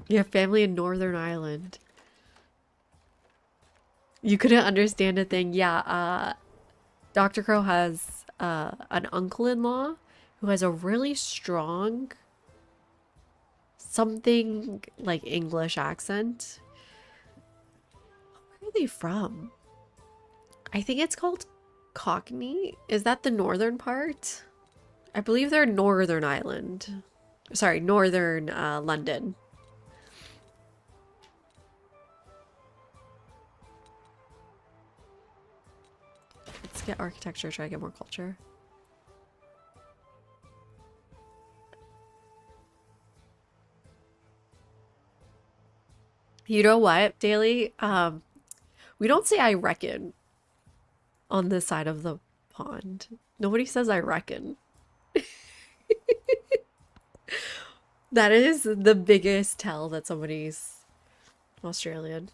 Speaker 1: You have family in Northern Ireland. You couldn't understand a thing. Yeah, Dr. Crow has an uncle-in-law who has a really strong something like English accent. Where are they from? I think it's called Cockney. Is that the northern part? I believe they're Northern Ireland. Sorry, Northern London. Let's get architecture, try to get more culture. You know what, Daily? We don't say I reckon on this side of the pond. Nobody says I reckon. That is the biggest tell that somebody's Australian.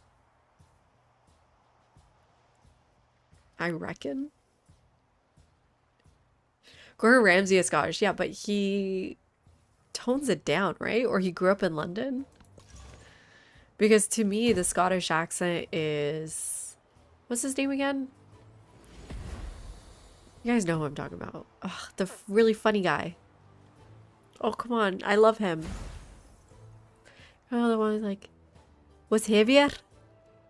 Speaker 1: I reckon. Gordon Ramsay is Scottish, yeah, but he tones it down, right? Or he grew up in London. Because to me, the Scottish accent is... What's his name again? You guys know who I'm talking about. Ugh, the really funny guy. Oh, come on. I love him. Oh, the one who's like, what's heavier?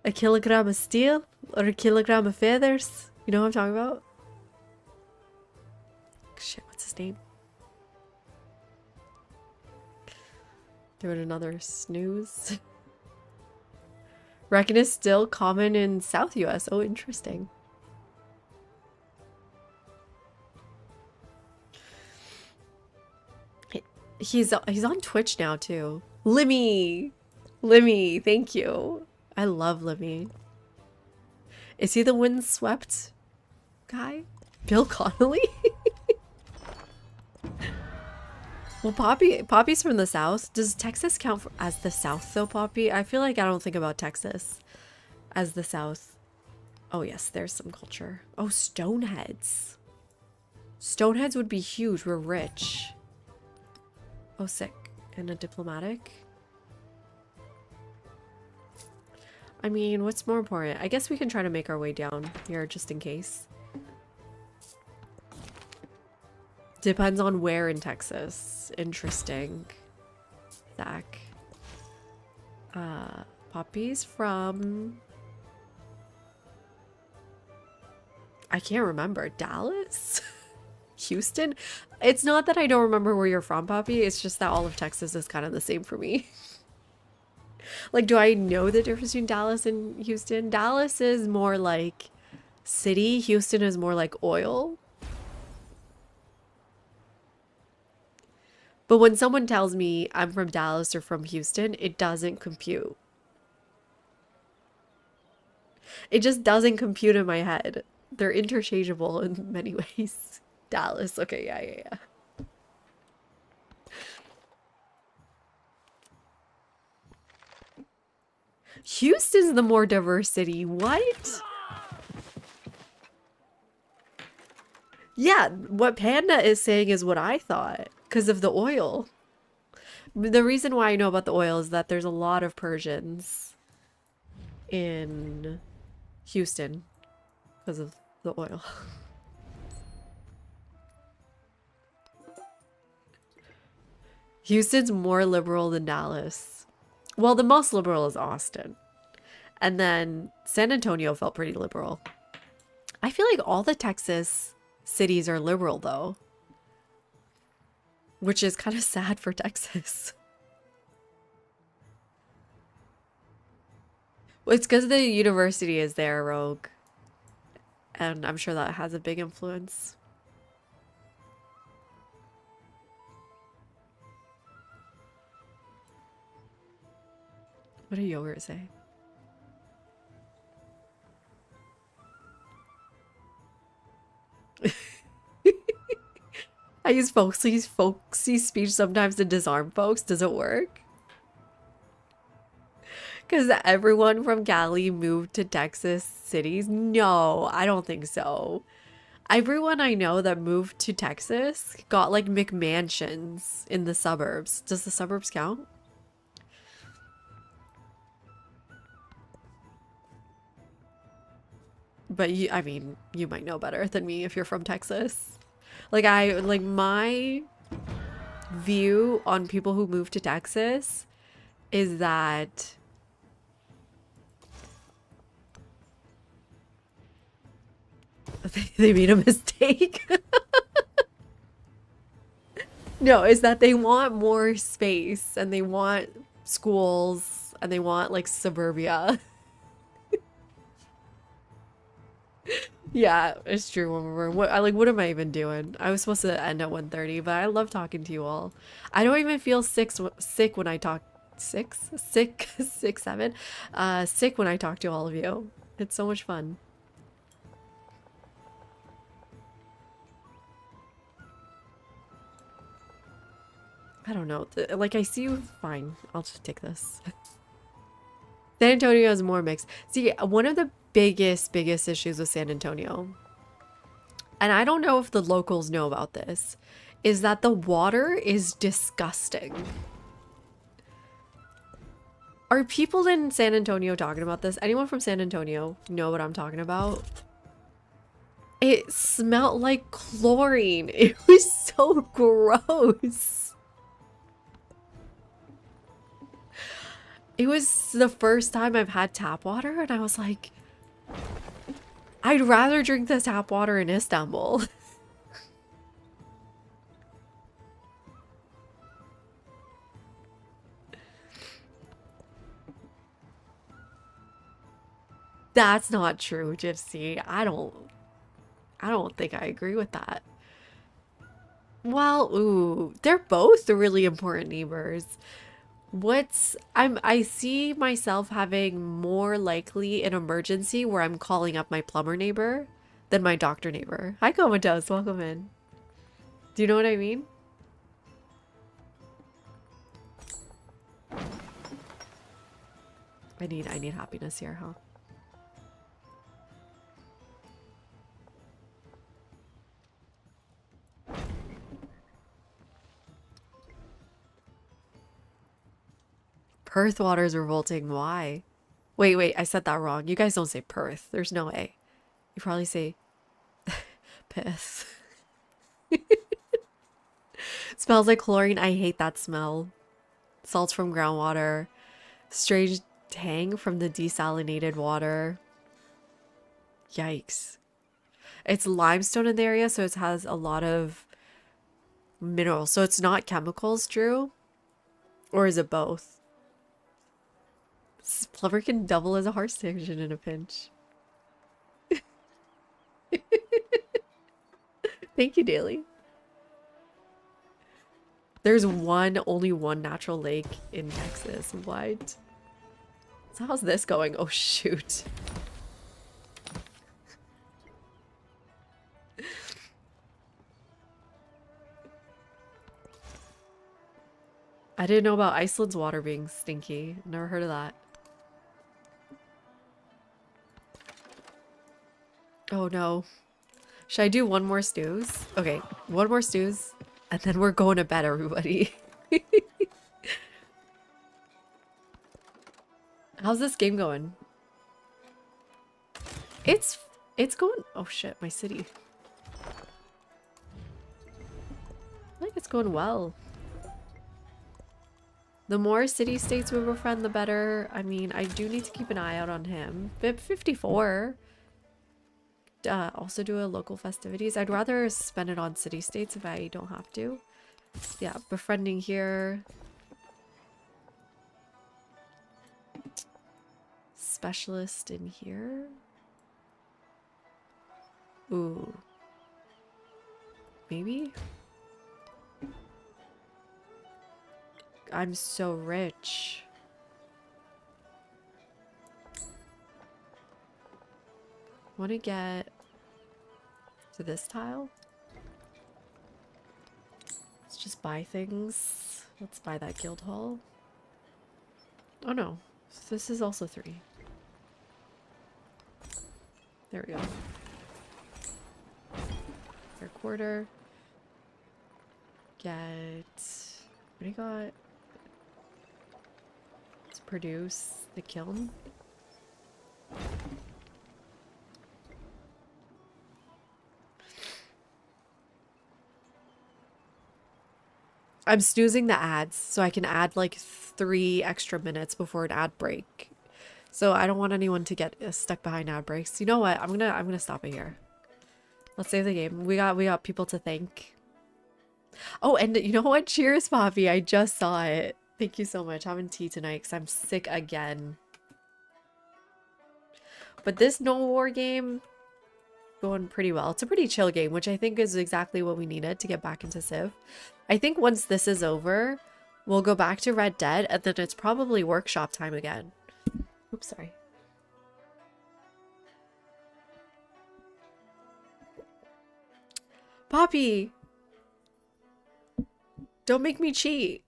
Speaker 1: A kilogram of steel or a kilogram of feathers? You know what I'm talking about? Shit, what's his name? Doing another snooze. Reckon is still common in South US. Oh, interesting. He's on Twitch now too. Limmy, thank you. I love Limmy. Is he the windswept guy? Bill Connolly? Well, Poppy's from the South. Does Texas count as the South though, Poppy? I feel like I don't think about Texas as the South. Oh yes, there's some culture. Oh, Stoneheads. Stoneheads would be huge. We're rich. Oh, sick. And a diplomatic. I mean, what's more important? I guess we can try to make our way down here just in case. Depends on where in Texas. Interesting. Zach. Poppy's from... I can't remember. Dallas? Houston? It's not that I don't remember where you're from, Poppy. It's just that all of Texas is kind of the same for me. Like, do I know the difference between Dallas and Houston? Dallas is more like city. Houston is more like oil. But when someone tells me I'm from Dallas or from Houston, it doesn't compute. It just doesn't compute in my head. They're interchangeable in many ways. Dallas. Okay, yeah. Houston's the more diverse city. What? Yeah, what Panda is saying is what I thought. Because of the oil. The reason why I know about the oil is that there's a lot of Persians in Houston because of the oil. Houston's more liberal than Dallas. Well, the most liberal is Austin. And then San Antonio felt pretty liberal. I feel like all the Texas cities are liberal though. Which is kind of sad for Texas. Well, it's because the university is there, Rogue. And I'm sure that has a big influence. What did yogurt say? I use folksy speech sometimes to disarm folks. Does it work? Because everyone from Cali moved to Texas cities? No, I don't think so. Everyone I know that moved to Texas got like McMansions in the suburbs. Does the suburbs count? But you, I mean, you might know better than me if you're from Texas. Like my view on people who move to Texas is that they made a mistake. No, is that they want more space and they want schools and they want like suburbia. Yeah, it's true. When we're what am I even doing? I was supposed to end at 1:30, but I love talking to you all. I don't even feel sick when I talk sick 7 sick when I talk to all of you. It's so much fun. I don't know. Like I see you fine. I'll just take this. San Antonio is more mixed. See, one of the biggest issues with San Antonio, and I don't know if the locals know about this, is that the water is disgusting. Are people in San Antonio talking about this? Anyone from San Antonio know what I'm talking about? It smelled like chlorine. It was so gross. It was the first time I've had tap water, and I was like, I'd rather drink the tap water in Istanbul. That's not true, Gypsy. I don't think I agree with that. Well, ooh, they're both really important neighbors. I see myself having more likely an emergency where I'm calling up my plumber neighbor than my doctor neighbor. Hi, Comatose, welcome in. Do you know what I mean? I need happiness here, huh? Perth water is revolting. Why? Wait, I said that wrong. You guys don't say Perth. There's no A. You probably say piss. Smells like chlorine. I hate that smell. Salts from groundwater. Strange tang from the desalinated water. Yikes. It's limestone in the area, so it has a lot of minerals. So it's not chemicals, Drew? Or is it both? Plumber can double as a heart surgeon in a pinch. Thank you, Daily. There's only one natural lake in Texas. What? So how's this going? Oh, shoot. I didn't know about Iceland's water being stinky. Never heard of that. Oh no. Should I do one more stews? Okay, one more stews, and then we're going to bed, everybody. How's this game going? It's going. Oh shit, my city. I think it's going well. The more city-states we befriend, the better. I mean, I do need to keep an eye out on him. BIP 54. Also do a local festivities. I'd rather spend it on city-states if I don't have to. Yeah, befriending here. specialist in here? Ooh. Maybe? I'm so rich. Want to get to this tile? Let's just buy things. Let's buy that guild hall. Oh no, this is also 3. There we go. Fair quarter. Get... What do you got? Let's produce the kiln. I'm snoozing the ads so I can add like 3 extra minutes before an ad break. So I don't want anyone to get stuck behind ad breaks. You know what? I'm gonna stop it here. Let's save the game. We got people to thank. Oh, and you know what? Cheers, Poppy. I just saw it. Thank you so much. Having tea tonight because I'm sick again. But this No War game going pretty well. It's a pretty chill game, which I think is exactly what we needed to get back into Civ. I think once this is over, we'll go back to Red Dead, and then it's probably workshop time again. Oops, sorry. Poppy! Don't make me cheat.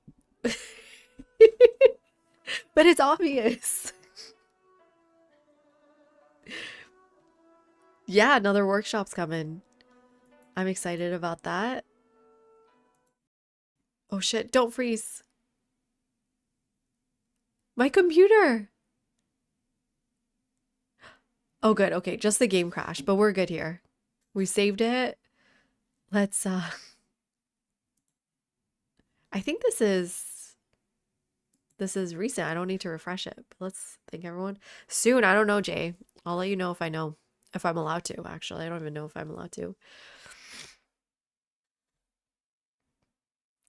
Speaker 1: But it's obvious. Yeah, another workshop's coming. I'm excited about that. Oh shit, don't freeze. My computer. Oh good, okay, just the game crashed, but we're good here. We saved it. Let's I think this is recent. I don't need to refresh it. But let's thank everyone. Soon, I don't know, Jay. I'll let you know if I know. If I'm allowed to, actually. I don't even know if I'm allowed to.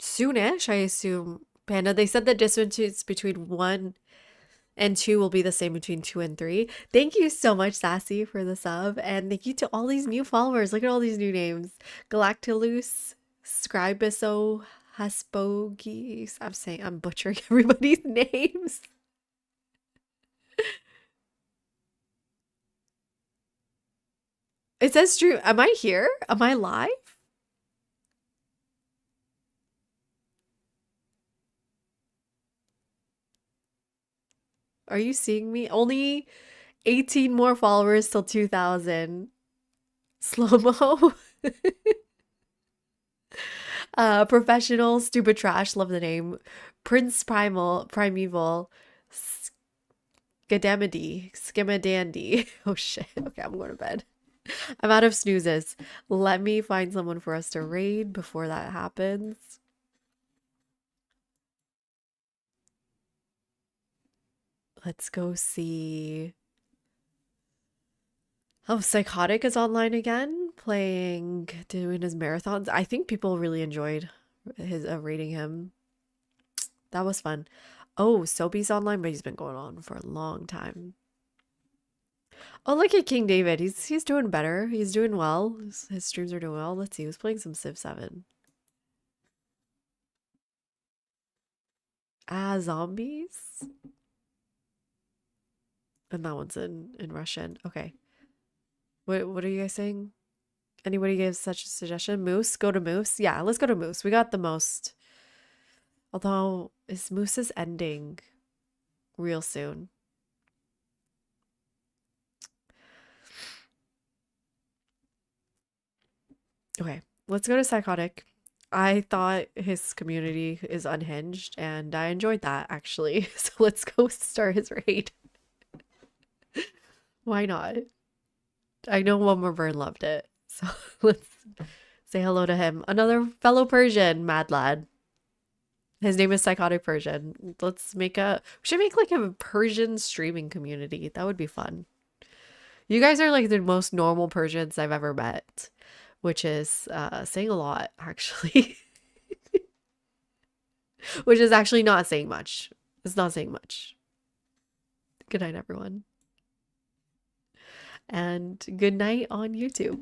Speaker 1: Soonish, I assume. Panda, they said the distance between 1 and 2 will be the same between 2 and 3. Thank you so much, Sassy, for the sub. And thank you to all these new followers. Look at all these new names. Galactulus, Scribiso, Haspogi. I'm butchering everybody's names. It says stream. Am I here? Am I live? Are you seeing me? Only 18 more followers till 2,000. Slow-mo. Professional, stupid trash, love the name. Prince Primeval, Skimadandy. Oh shit. Okay, I'm going to bed. I'm out of snoozes. Let me find someone for us to raid before that happens. Let's go see. Oh, Psychotic is online again, doing his marathons. I think people really enjoyed his rating him. That was fun. Oh, Sobe's online, but he's been going on for a long time. Oh, look at King David. He's doing better. He's doing well. His streams are doing well. Let's see. He was playing some Civ 7. Zombies? And that one's in Russian. Okay. What are you guys saying? Anybody give such a suggestion? Moose? Go to Moose? Yeah, let's go to Moose. We got the most. Although, Moose's ending real soon. Okay, let's go to Psychotic. I thought his community is unhinged, and I enjoyed that, actually. So let's go start his raid. Why not? I know One More Bird loved it. So let's say hello to him. Another fellow Persian, mad lad. His name is Psychotic Persian. We should make like a Persian streaming community. That would be fun. You guys are like the most normal Persians I've ever met, which is saying a lot, actually. Which is actually not saying much. It's not saying much. Good night, everyone. and good night on YouTube.